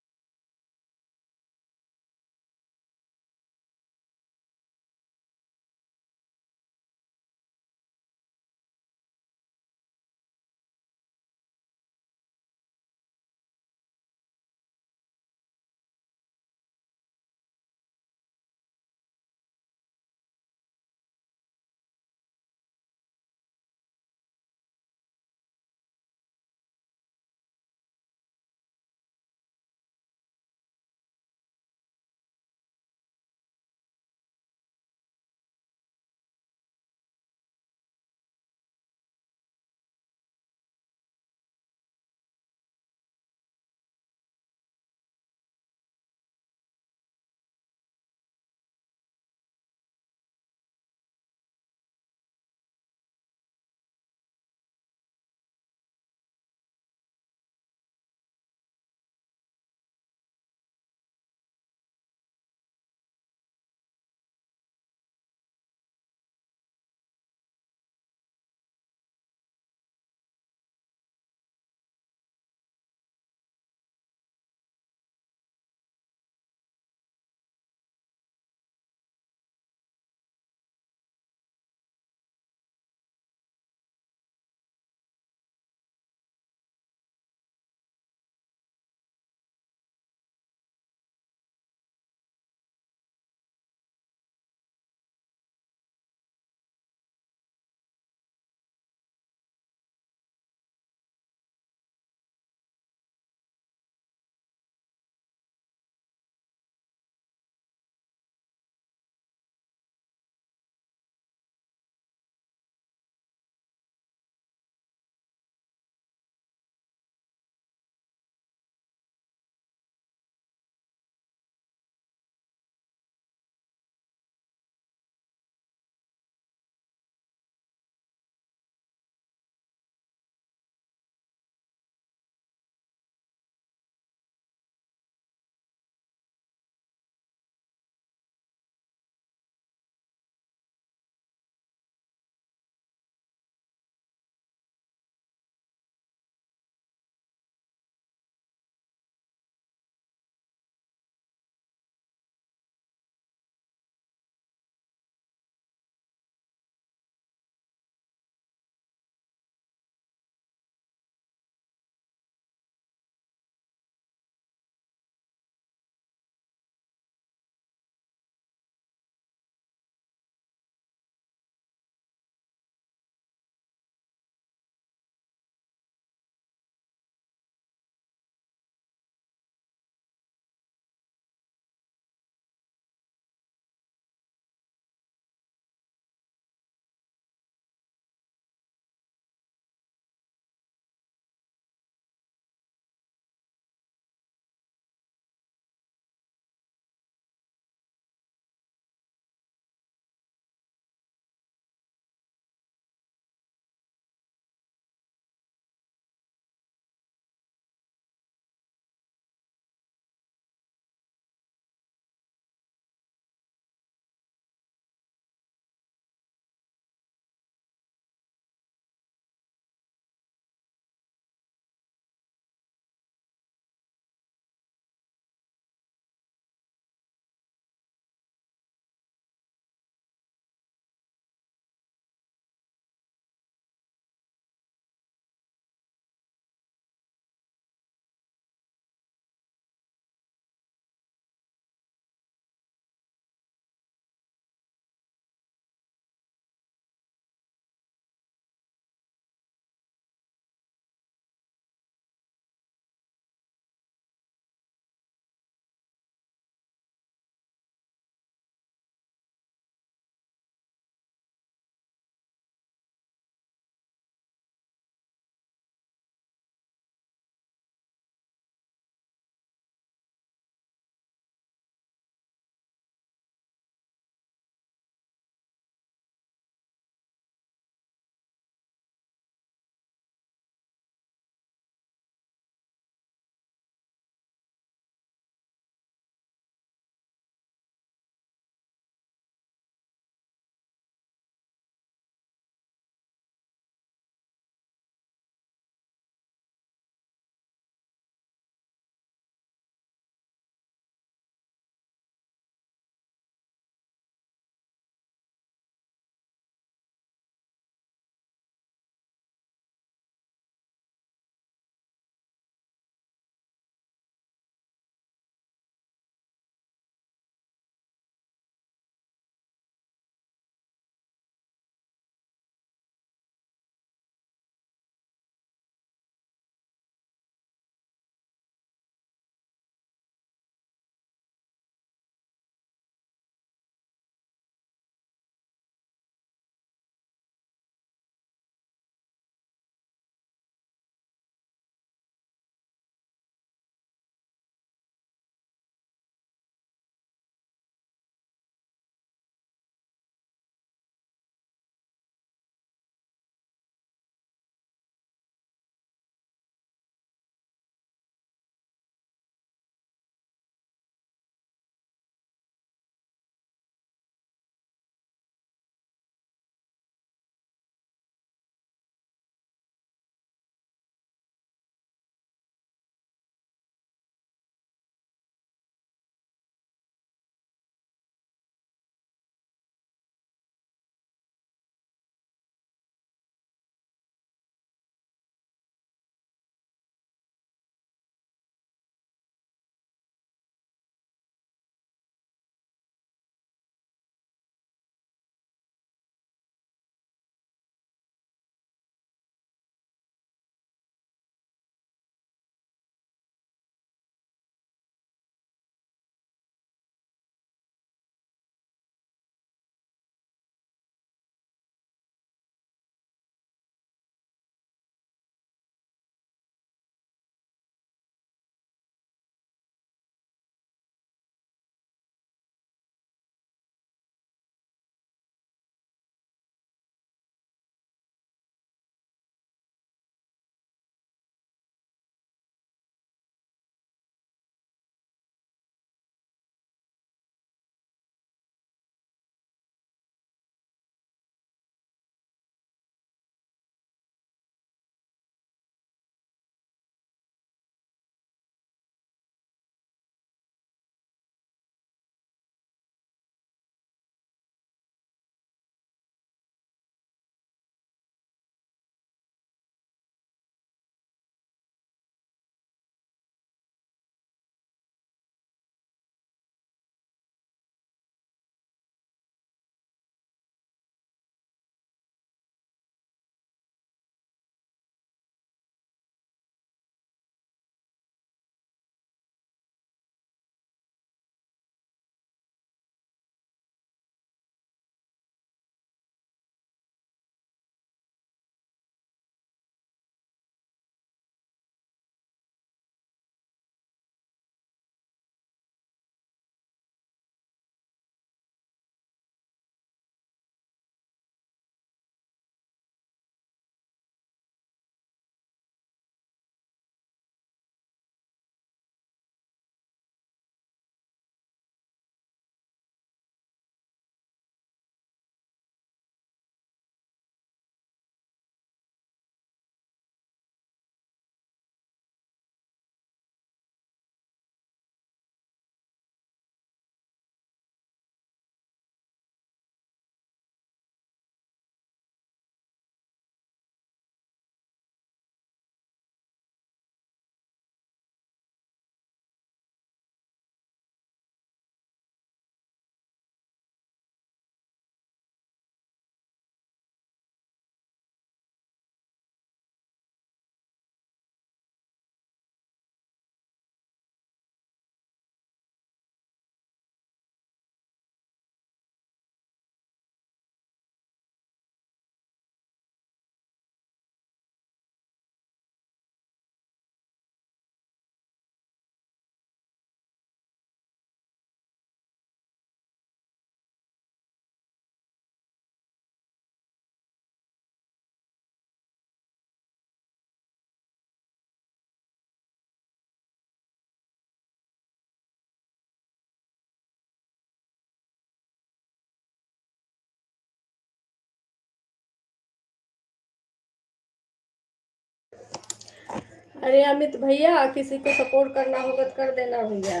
अरे अमित भैया, किसी को सपोर्ट करना होगा तो कर देना भैया।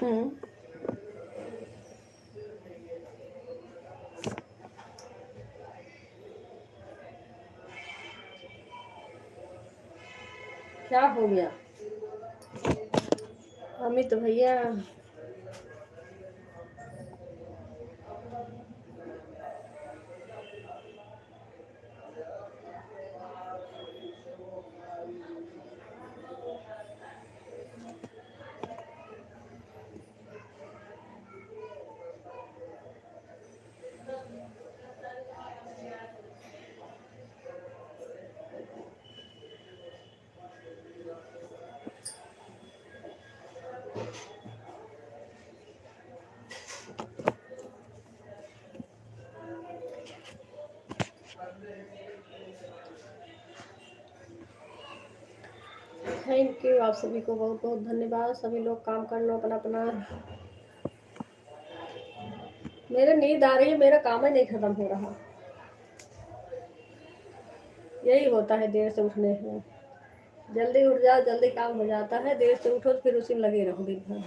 हम्म। क्या हो गया अमित भैया? थैंक यू, आप सभी को बहुत बहुत धन्यवाद। सभी लोग काम कर लो अपना अपना। मेरे नींद आ रही है, मेरा काम ही नहीं खत्म हो रहा। यही होता है देर से उठने से। जल्दी उठ जाओ, जल्दी काम हो जाता है। देर से उठो तो फिर उसी में लगे रहो दिन भर।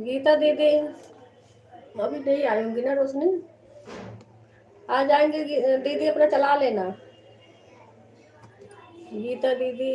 गीता दीदी अभी नहीं आई होंगी ना रोशनी, आ जाएंगे दीदी, अपना चला लेना। गीता दीदी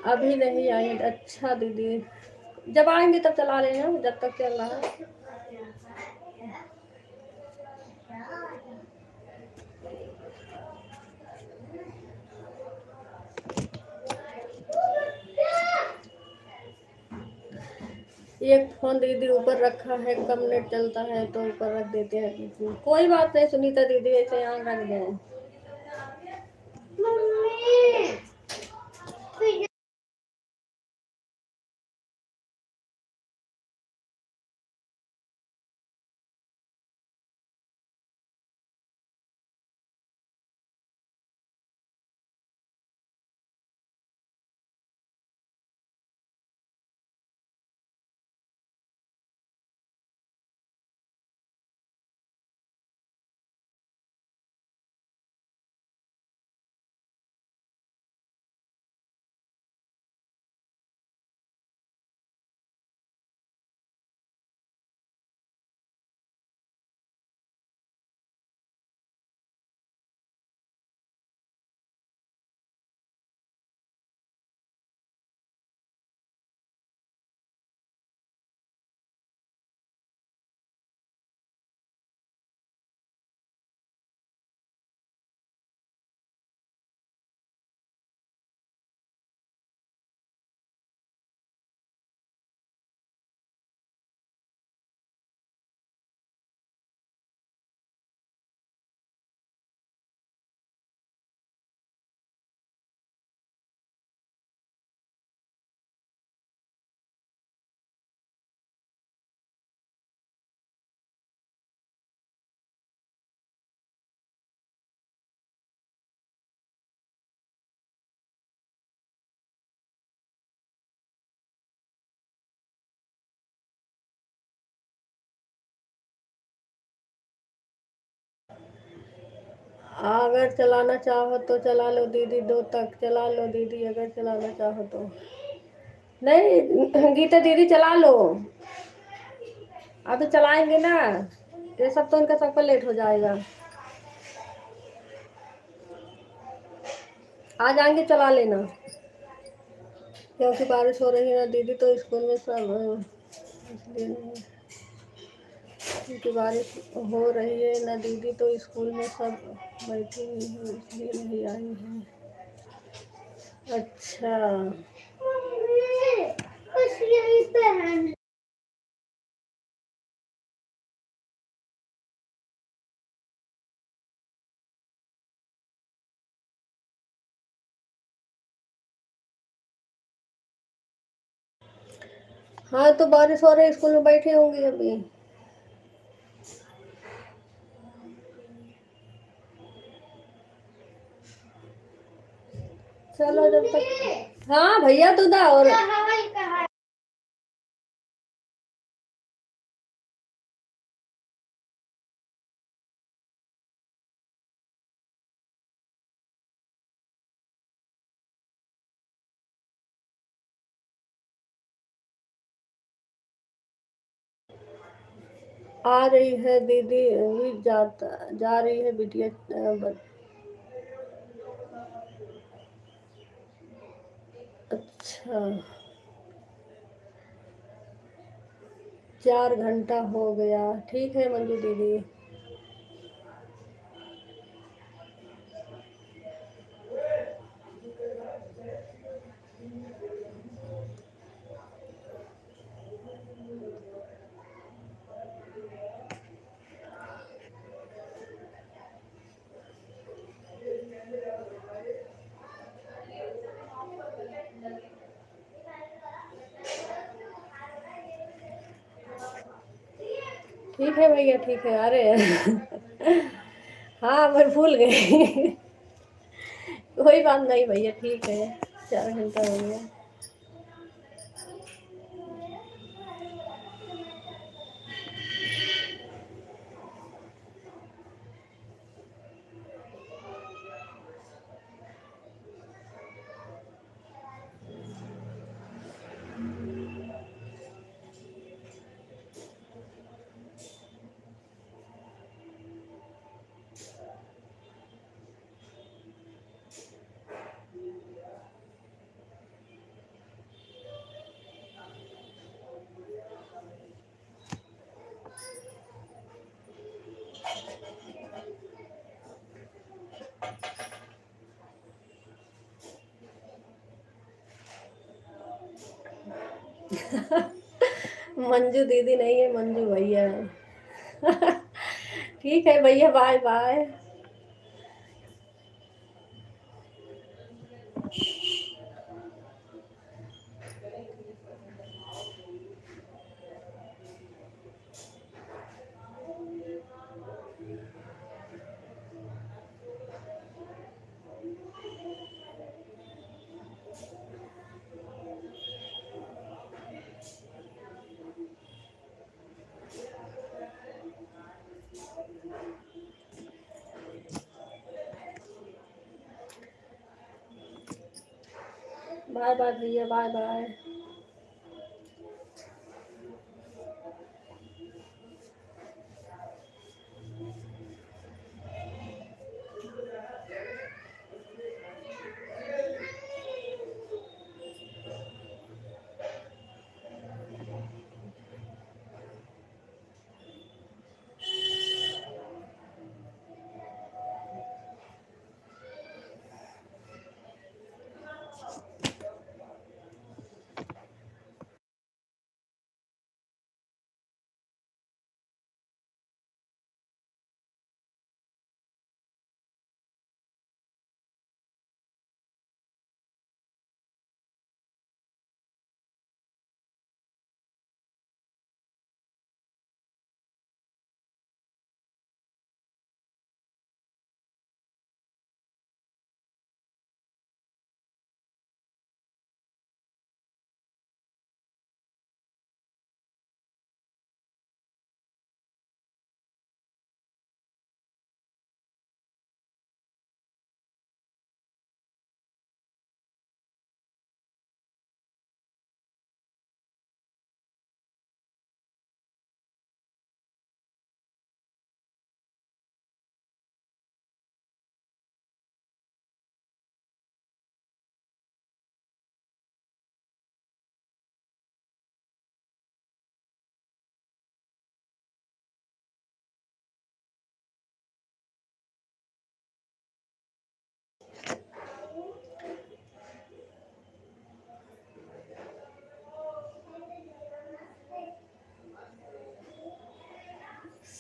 अभी नहीं आई। अच्छा दीदी, जब आएंगे तब चला लेना, जब तक चल रहा है। एक फोन दीदी ऊपर रखा है, कम नेट चलता है तो ऊपर रख देते हैं दीदी। कोई बात नहीं सुनीता दीदी, ऐसे यहाँ रख दें। अगर चलाना चाहो तो चला लो दीदी, 2 तक चला लो दीदी, अगर चलाना चाहो तो। नहीं गीता दीदी चला लो, अब तो चलाएंगे ना, ये सब तो उनका सबका लेट हो जाएगा। आ जाएंगे, चला लेना, क्योंकि बारिश हो रही है ना दीदी, तो स्कूल में सब इसलिए नहीं। क्योंकि बारिश हो रही है ना दीदी, तो स्कूल में सब बैठी हुई है इसलिए नहीं आई है। अच्छा, बस यहीं पे है। हाँ तो बारिश हो रही है, स्कूल में बैठी होंगी अभी। चलो जब तक, हाँ भैया तो था और आ रही है दीदी, भी जा रही है बिटिया। अच्छा, 4 घंटा हो गया। ठीक है मंजू दीदी। ठीक है भैया, ठीक है, अरे हाँ मैं भूल गई कोई बात नहीं भैया, ठीक है, 4 घंटा हो गया। मंजू दीदी नहीं है, मंजू भैया है ठीक है भैया, बाय बाय। बाय बाय भैया, बाय बाय।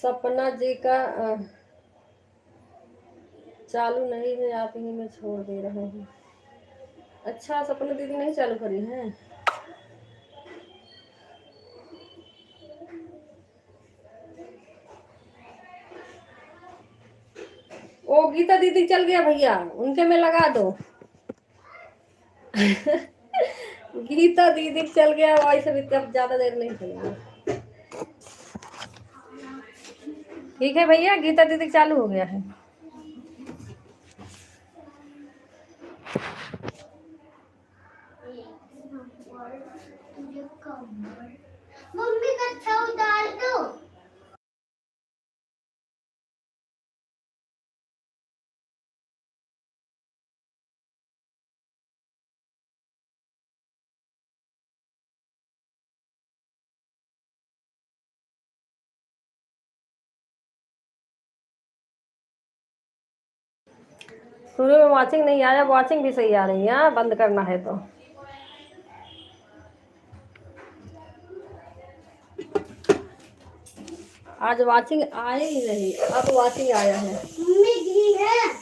सपना जी का चालू नहीं है, आप ही में छोड़ दे रहे हैं। अच्छा, सपना दीदी नहीं चालू करी है। ओ गीता दीदी चल गया भैया, उनके में लगा दो। गीता दीदी चल गया, वैसे भी तब ज्यादा देर नहीं चलेगा। ठीक है भैया, गीता दीदी चालू हो गया है। मम्मी कच्चा डाल दो। शुरू में वॉचिंग नहीं आया, वॉचिंग भी सही आ रही है, बंद करना है तो। आज वॉचिंग आए ही नहीं, अब वॉचिंग आया है। मम्मी घी है।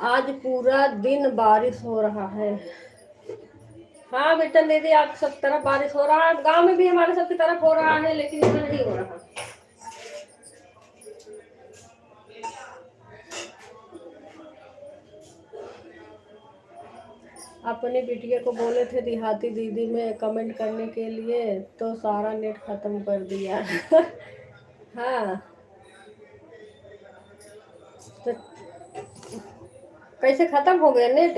आज पूरा दिन बारिश हो रहा है। हाँ बेटन दीदी, आप सब तरफ बारिश हो रहा है, गांव में भी हमारे सब की तरफ हो रहा है, लेकिन इधर नहीं हो रहा। अपनी बिटिया को बोले थे देहाती दीदी में कमेंट करने के लिए, तो सारा नेट खत्म कर दिया। हाँ, तो कैसे खत्म हो गया नेट?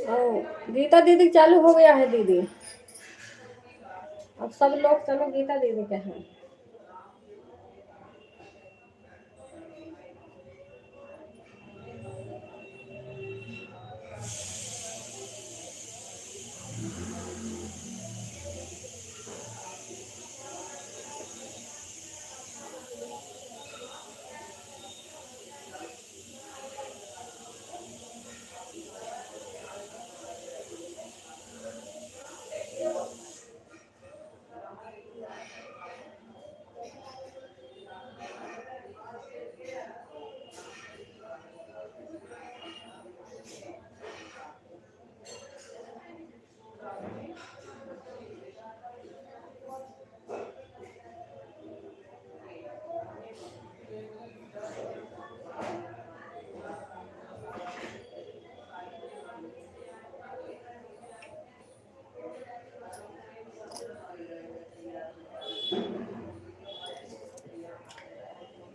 ओ, गीता दीदी चालू हो गया है दीदी। अब सब लोग चलो गीता दीदी के हैं।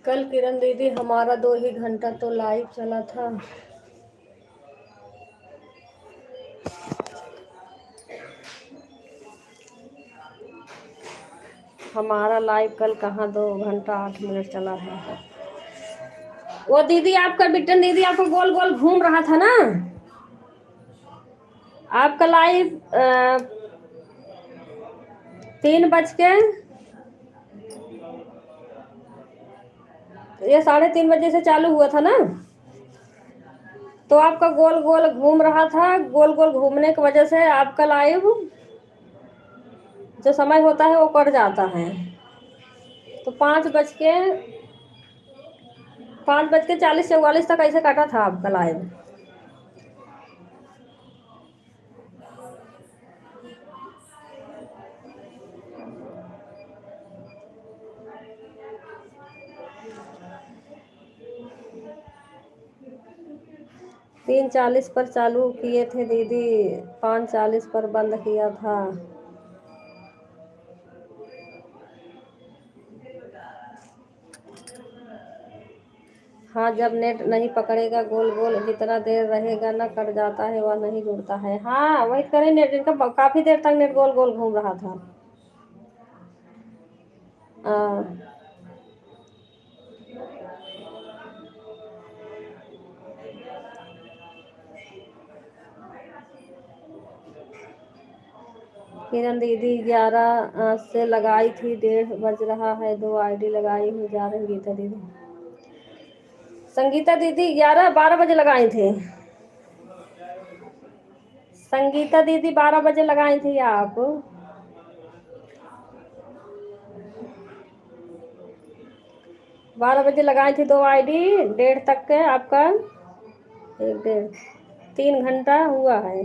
कल किरण दीदी हमारा 2 ही घंटा तो लाइव चला था। हमारा लाइव कल कहाँ 2 घंटा 8 मिनट चला है। वो दीदी आपका बिट्टन दीदी आपको गोल गोल घूम रहा था ना, आपका लाइव 3 बज के ये 3:30 बजे से चालू हुआ था ना, तो आपका गोल गोल घूम रहा था। गोल गोल घूमने की वजह से आपका लाइव जो समय होता है वो कट जाता है। तो 5:40 तक ऐसे काटा था आपका लाइव। तीन 40 पर चालू किए थे दीदी, 5:40 पर बंद किया था। हाँ, जब नेट नहीं पकड़ेगा गोल गोल जितना देर रहेगा ना कट जाता है, वह नहीं जुड़ता है। हाँ वही करें, नेट इनका काफ़ी देर तक नेट गोल गोल घूम रहा था। किरण दीदी 11 से लगाई थी, 1:30 बज रहा है, 2 आईडी लगाई हूँ जा रही। गीता दीदी, संगीता दीदी 12 बजे लगाई थी। संगीता दीदी 12 बजे लगाई थी आप। 12 बजे लगाई थी, 2 आईडी 1:30 तक के आपका 1 1.5 3 घंटा हुआ है।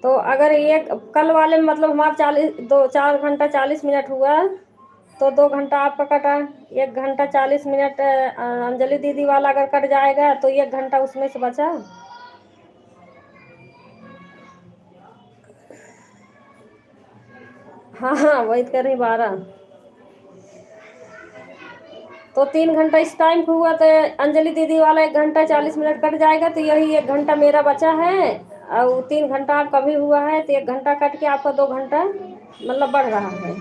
तो अगर ये कल वाले में मतलब हमारा 4 घंटा 40 मिनट हुआ, तो 2 घंटा आपका कटा। 1 घंटा 40 मिनट अंजलि दीदी वाला अगर कट जाएगा तो 1 घंटा उसमें से बचा। हाँ हाँ वही कर रही 12, तो 3 घंटा इस टाइम को हुआ, तो अंजलि दीदी वाला 1 घंटा 40 मिनट कट जाएगा, तो यही 1 घंटा मेरा बचा है। और 3 घंटा आपका भी हुआ है, तो 1 घंटा कट के आपका 2 घंटा मतलब बढ़ रहा है।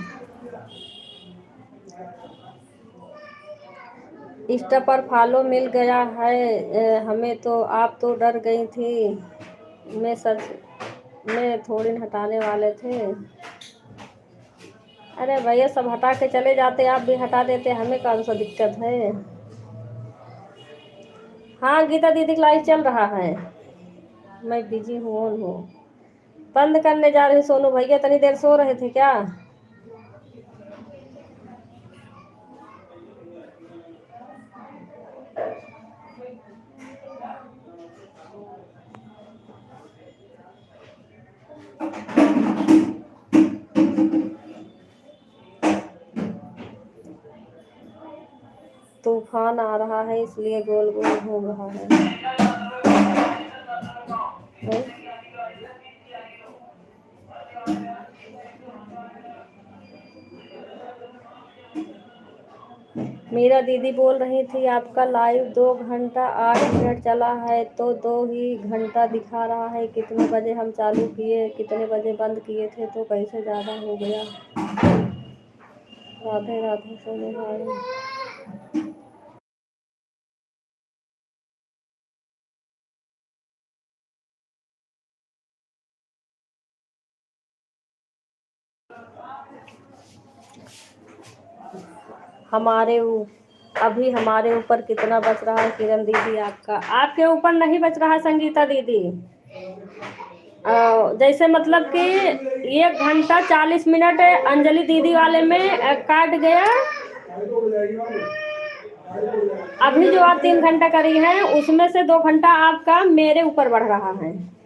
इंस्टा पर फॉलो मिल गया है हमें, तो आप तो डर गई थी। मैं सच में थोड़ी हटाने वाले थे। अरे भैया सब हटा के चले जाते, आप भी हटा देते, हमें कौन सा दिक्कत है। हाँ गीता दीदी का लाइव चल रहा है, मैं बिजी हूँ, ऑन हूँ। बंद करने जा रही सोनू भैया, तनी देर सो रहे थे क्या? तूफान आ रहा है इसलिए गोल गोल घूम रहा है। मीरा दीदी बोल रही थी आपका लाइव 2 घंटा 8 मिनट चला है, तो 2 ही घंटा दिखा रहा है। कितने बजे हम चालू किए, कितने बजे बंद किए थे, तो कैसे ज़्यादा हो गया। राधे राधे सोने भाई। अभी हमारे ऊपर कितना बच रहा है किरण दीदी? आपके ऊपर नहीं बच रहा संगीता दीदी। जैसे मतलब कि 1 घंटा 40 मिनट अंजलि दीदी वाले में काट गया। अभी जो आप 3 घंटा करी है उसमें से 2 घंटा आपका मेरे ऊपर बढ़ रहा है।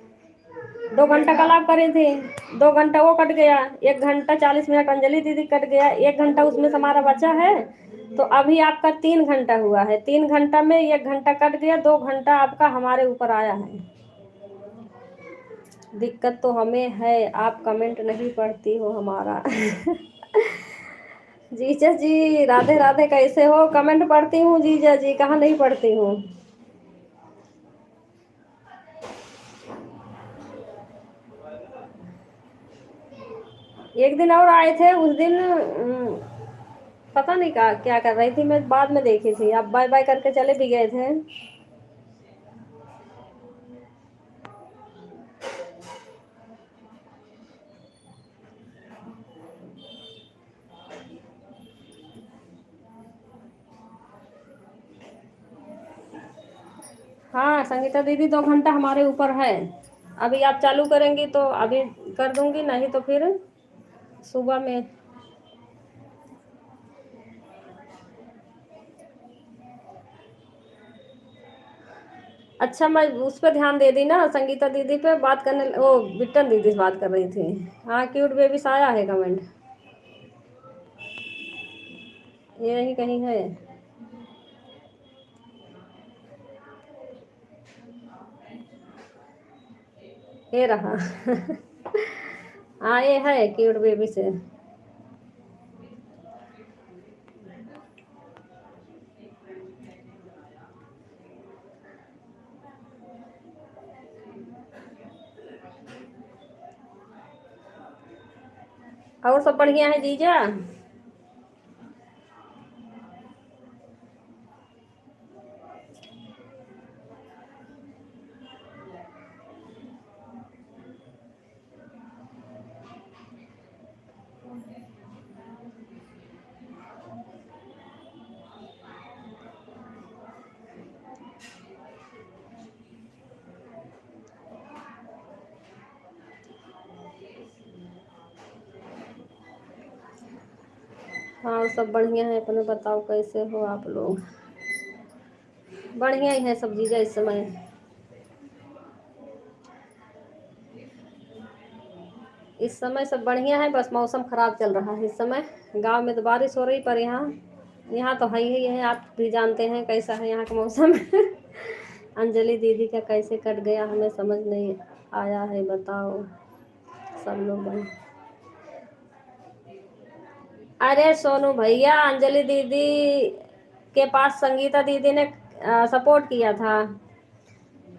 2 घंटा कल आप करे थे, 2 घंटा वो कट गया, 1 घंटा 40 मिनट अंजलि दीदी कट गया, 1 घंटा उसमें से हमारा बचा है। तो अभी आपका 3 घंटा हुआ है, 3 घंटा में 1 घंटा कट गया, 2 घंटा आपका हमारे ऊपर आया है। दिक्कत तो हमें है, आप कमेंट नहीं पढ़ती हो हमारा। जीजा जी राधे राधे, कैसे हो? कमेंट पढ़ती हूँ जीजा जी, कहाँ नहीं पढ़ती हूँ। एक दिन और आए थे उस दिन पता नहीं क्या कर रही थी, मैं बाद में देखी थी, अब बाय बाय करके चले भी गए थे। हाँ संगीता दीदी 2 घंटा हमारे ऊपर है। अभी आप चालू करेंगी तो अभी कर दूंगी, नहीं तो फिर सुबह में। अच्छा मैं उस पर ध्यान दे दी ना, संगीता दीदी पे बात करने, वो बिट्टन दीदी से बात कर रही थी। हाँ क्यूट बेबी आया है कमेंट, यही कहीं है। ये रहा हाँ ये है क्यूट बेबी से। और सब बढ़िया है जीजा। हाँ और सब बढ़िया है, अपने बताओ कैसे हो आप लोग। बढ़िया ही है सब जीजा इस समय। इस समय सब बढ़िया है, बस मौसम खराब चल रहा है इस समय। गांव में तो बारिश हो रही, पर यहाँ यहाँ तो है ही है, आप भी जानते हैं कैसा है यहाँ का मौसम अंजलि दीदी का कैसे कट गया हमें समझ नहीं आया है, बताओ सब लोग अरे सोनू भैया, अंजलि दीदी के पास संगीता दीदी ने सपोर्ट किया था,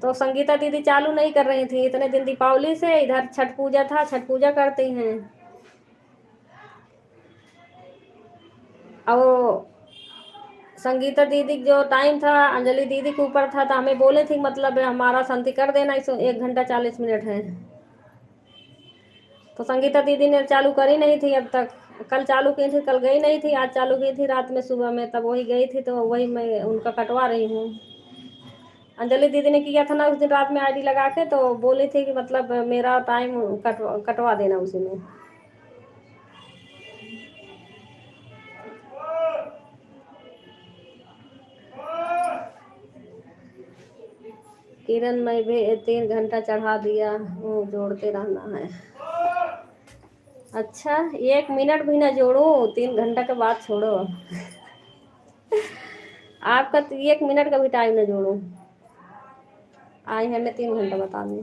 तो संगीता दीदी चालू नहीं कर रही थी इतने दिन दीपावली से, इधर छठ पूजा था, छठ पूजा करती हैं। और संगीता दीदी जो टाइम था अंजलि दीदी के ऊपर था, तो हमें बोले थे मतलब हमारा शांति कर देना, इस 1 घंटा 40 मिनट है। तो संगीता दीदी ने चालू करी नहीं थी अब तक। कल चालू की थी, कल गई नहीं थी, आज चालू की थी रात में सुबह में, तब वही गई थी, तो वही मैं उनका कटवा रही हूँ। अंजलि दीदी ने किया था ना उस दिन रात में आईडी लगा के, तो बोली थी कि मतलब मेरा टाइम कटवा देना उसी में। किरण मैं भी 3 घंटा चढ़ा दिया हूँ, जोड़ते रहना है। अच्छा 1 मिनट भी ना जोड़ो, 3 घंटा के बाद छोड़ो आपका तो 1 मिनट का भी टाइम ना जोड़ो। आई है मैं 3 घंटा बताने।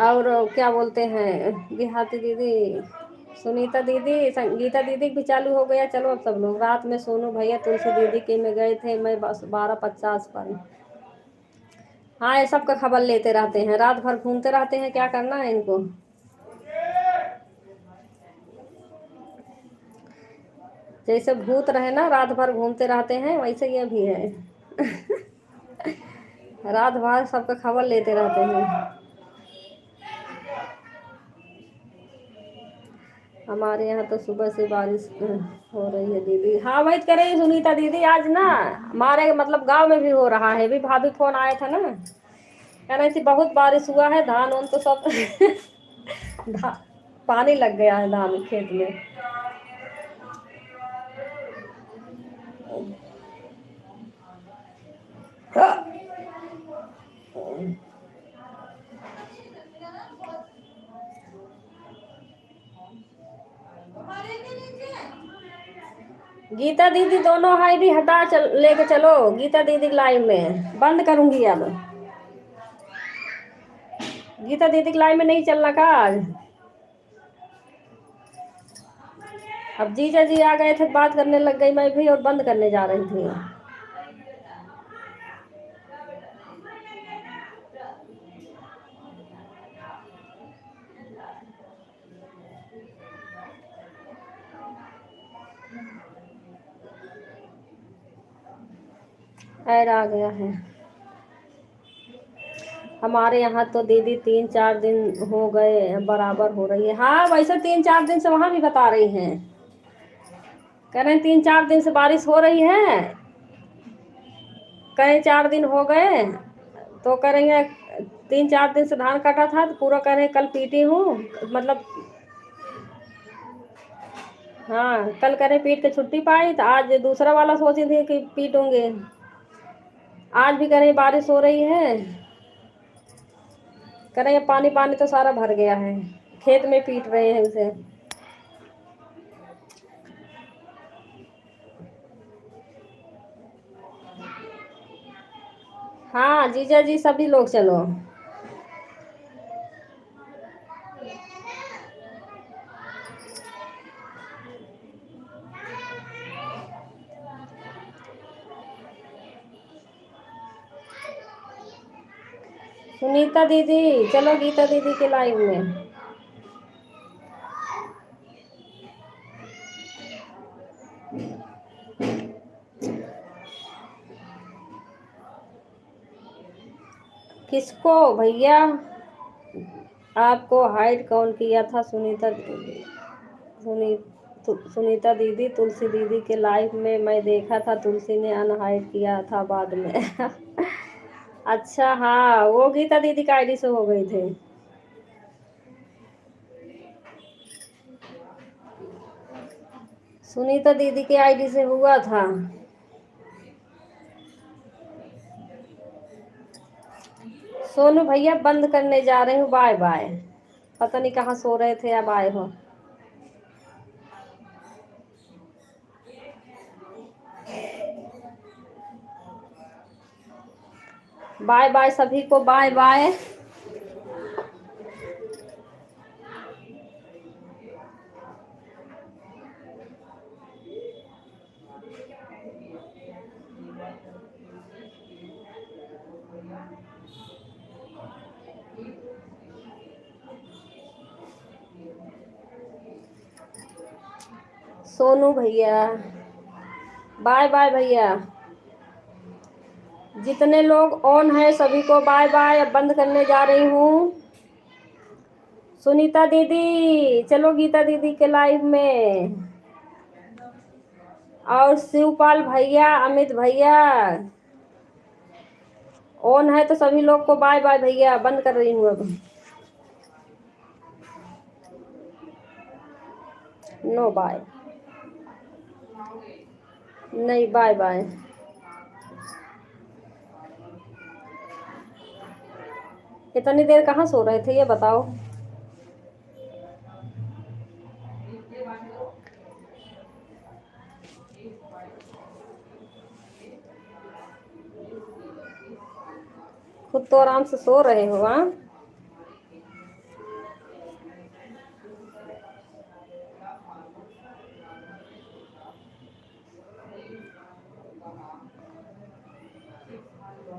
और क्या बोलते हैं देहाती दीदी, सुनीता दीदी, संगीता दीदी भी चालू हो गया। चलो अब सब लोग रात में सोनू भैया तुलसी दीदी के में गए थे, मैं बस 12:50 पर। हाँ ये सबका खबर लेते रहते हैं, रात भर घूमते रहते हैं, क्या करना है इनको। जैसे भूत रहे ना रात भर घूमते रहते हैं, वैसे ये भी है रात भर सबका खबर लेते रहते हैं। हमारे यहाँ तो सुबह से बारिश हो रही है दीदी। हाँ वही तो कह रही सुनीता दीदी, आज ना हमारे मतलब गांव में भी हो रहा है, भी भाभी फोन आया था ना, कह रही थी बहुत बारिश हुआ है, धान उन तो सब पानी लग गया है धान खेत में। गीता दीदी दोनों आईडी हटा लेके चलो, गीता दीदी लाइव में बंद करूंगी अब। गीता दीदी की लाइव में नहीं चलना का आज। अब जीजा जी आ गए थे, बात करने लग गई मैं भी, और बंद करने जा रही थी। ऐड आ गया है। हमारे यहाँ तो दीदी 3-4 दिन हो गए बराबर हो रही है। हाँ वैसे 3-4 दिन से वहाँ भी बता रही हैं, कह रहे हैं 3-4 दिन से बारिश हो रही है। कहीं 4 दिन हो गए तो कह रही है 3-4 दिन से धान काटा था तो पूरा कह रहे कल पीटी हूँ, मतलब हाँ कल कह रहे पीट के छुट्टी पाई, तो आज दूसरा वाला सोची थी कि पीटूंगे। आज भी कह रही बारिश हो रही है, कह रहे पानी पानी तो सारा भर गया है, खेत में पीट रहे हैं उसे। हाँ जीजा जी सभी लोग चलो। सुनीता दीदी चलो गीता दीदी के लाइव में। किसको भैया? आपको हाइड कौन किया था? सुनीता सुनी सुनीता दीदी तुलसी दीदी के लाइव में मैं देखा था, तुलसी ने अनहाइड किया था बाद में। अच्छा हाँ वो गीता दीदी का आईडी से हो गई थे। सुनीता दीदी के आईडी से हुआ था। सोनू भैया बंद करने जा रहे हूँ, बाय बाय। पता नहीं कहाँ सो रहे थे, अब आए हो। बाय बाय सभी को, बाय बाय। सोनू भैया बाय बाय भैया। जितने लोग ऑन है सभी को बाय बाय। अब बंद करने जा रही हूँ। सुनीता दीदी चलो गीता दीदी के लाइव में, और शिवपाल भैया अमित भैया ऑन है तो सभी लोग को बाय बाय भैया। बंद कर रही हूँ अब। नो बाय, नहीं बाय बाय। इतनी देर कहाँ सो रहे थे ये बताओ? खुद तो आराम से सो रहे हो। हाँ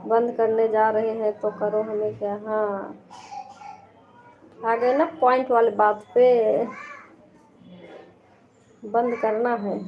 बंद करने जा रहे हैं तो करो, हमें क्या। हाँ आ गए ना पॉइंट वाली बात पे, बंद करना है।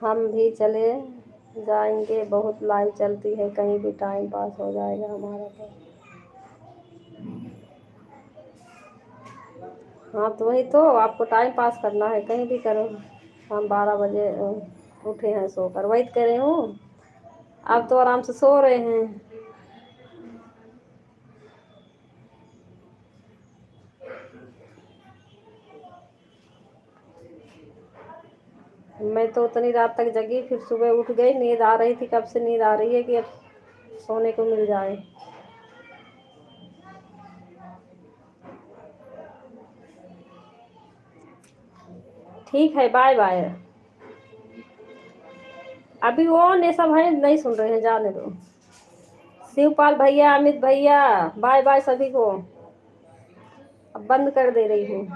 हम भी चले जाएंगे, बहुत लाइव चलती है, कहीं भी टाइम पास हो जाएगा हमारा तो। हाँ तो वही तो, आपको टाइम पास करना है कहीं भी करो। हम 12 बजे उठे हैं सोकर, वही कह रही हूँ। आप तो आराम से सो रहे हैं। मैं तो उतनी रात तक जगी, फिर सुबह उठ गई। नींद आ रही थी, कब से नींद आ रही है कि अब सोने को मिल जाए। ठीक है बाय बाय। अभी वो ने सब है नहीं सुन रहे हैं, जाने दो। शिवपाल भैया, अमित भैया, बाय बाय सभी को। अब बंद कर दे रही हूँ।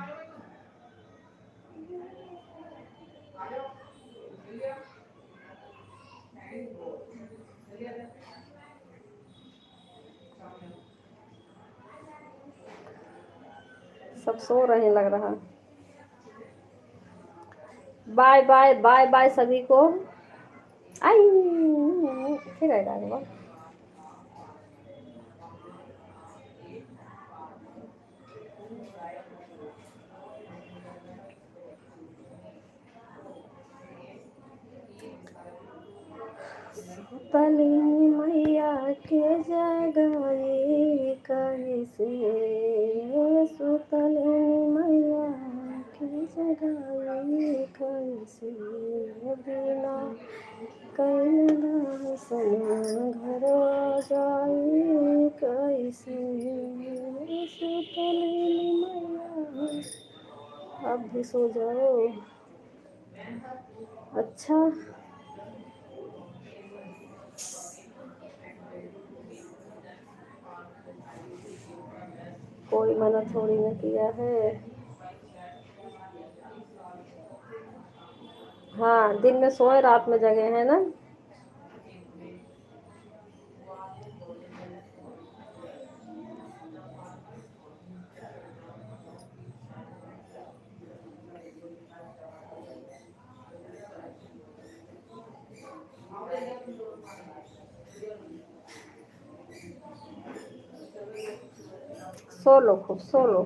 सब सो रहे लग रहा। बाय बाय बाय बाय सभी को। आई फिर आएगा। तली मैया के जगाए कैसे, सुतली मैया के जगाए कैसे, बिना कैलासन घर जाए कैसे, सुतली मैया। अब भी सो जाओ। अच्छा, कोई मना थोड़ी न किया है। हाँ, दिन में सोए रात में जगे हैं ना। सो लो, खूब सो लो।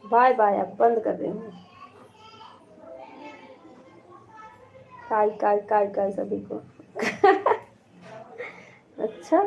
बाय बाय, अब बंद कर रही हूँ। काय काय काय काय सभी को। अच्छा।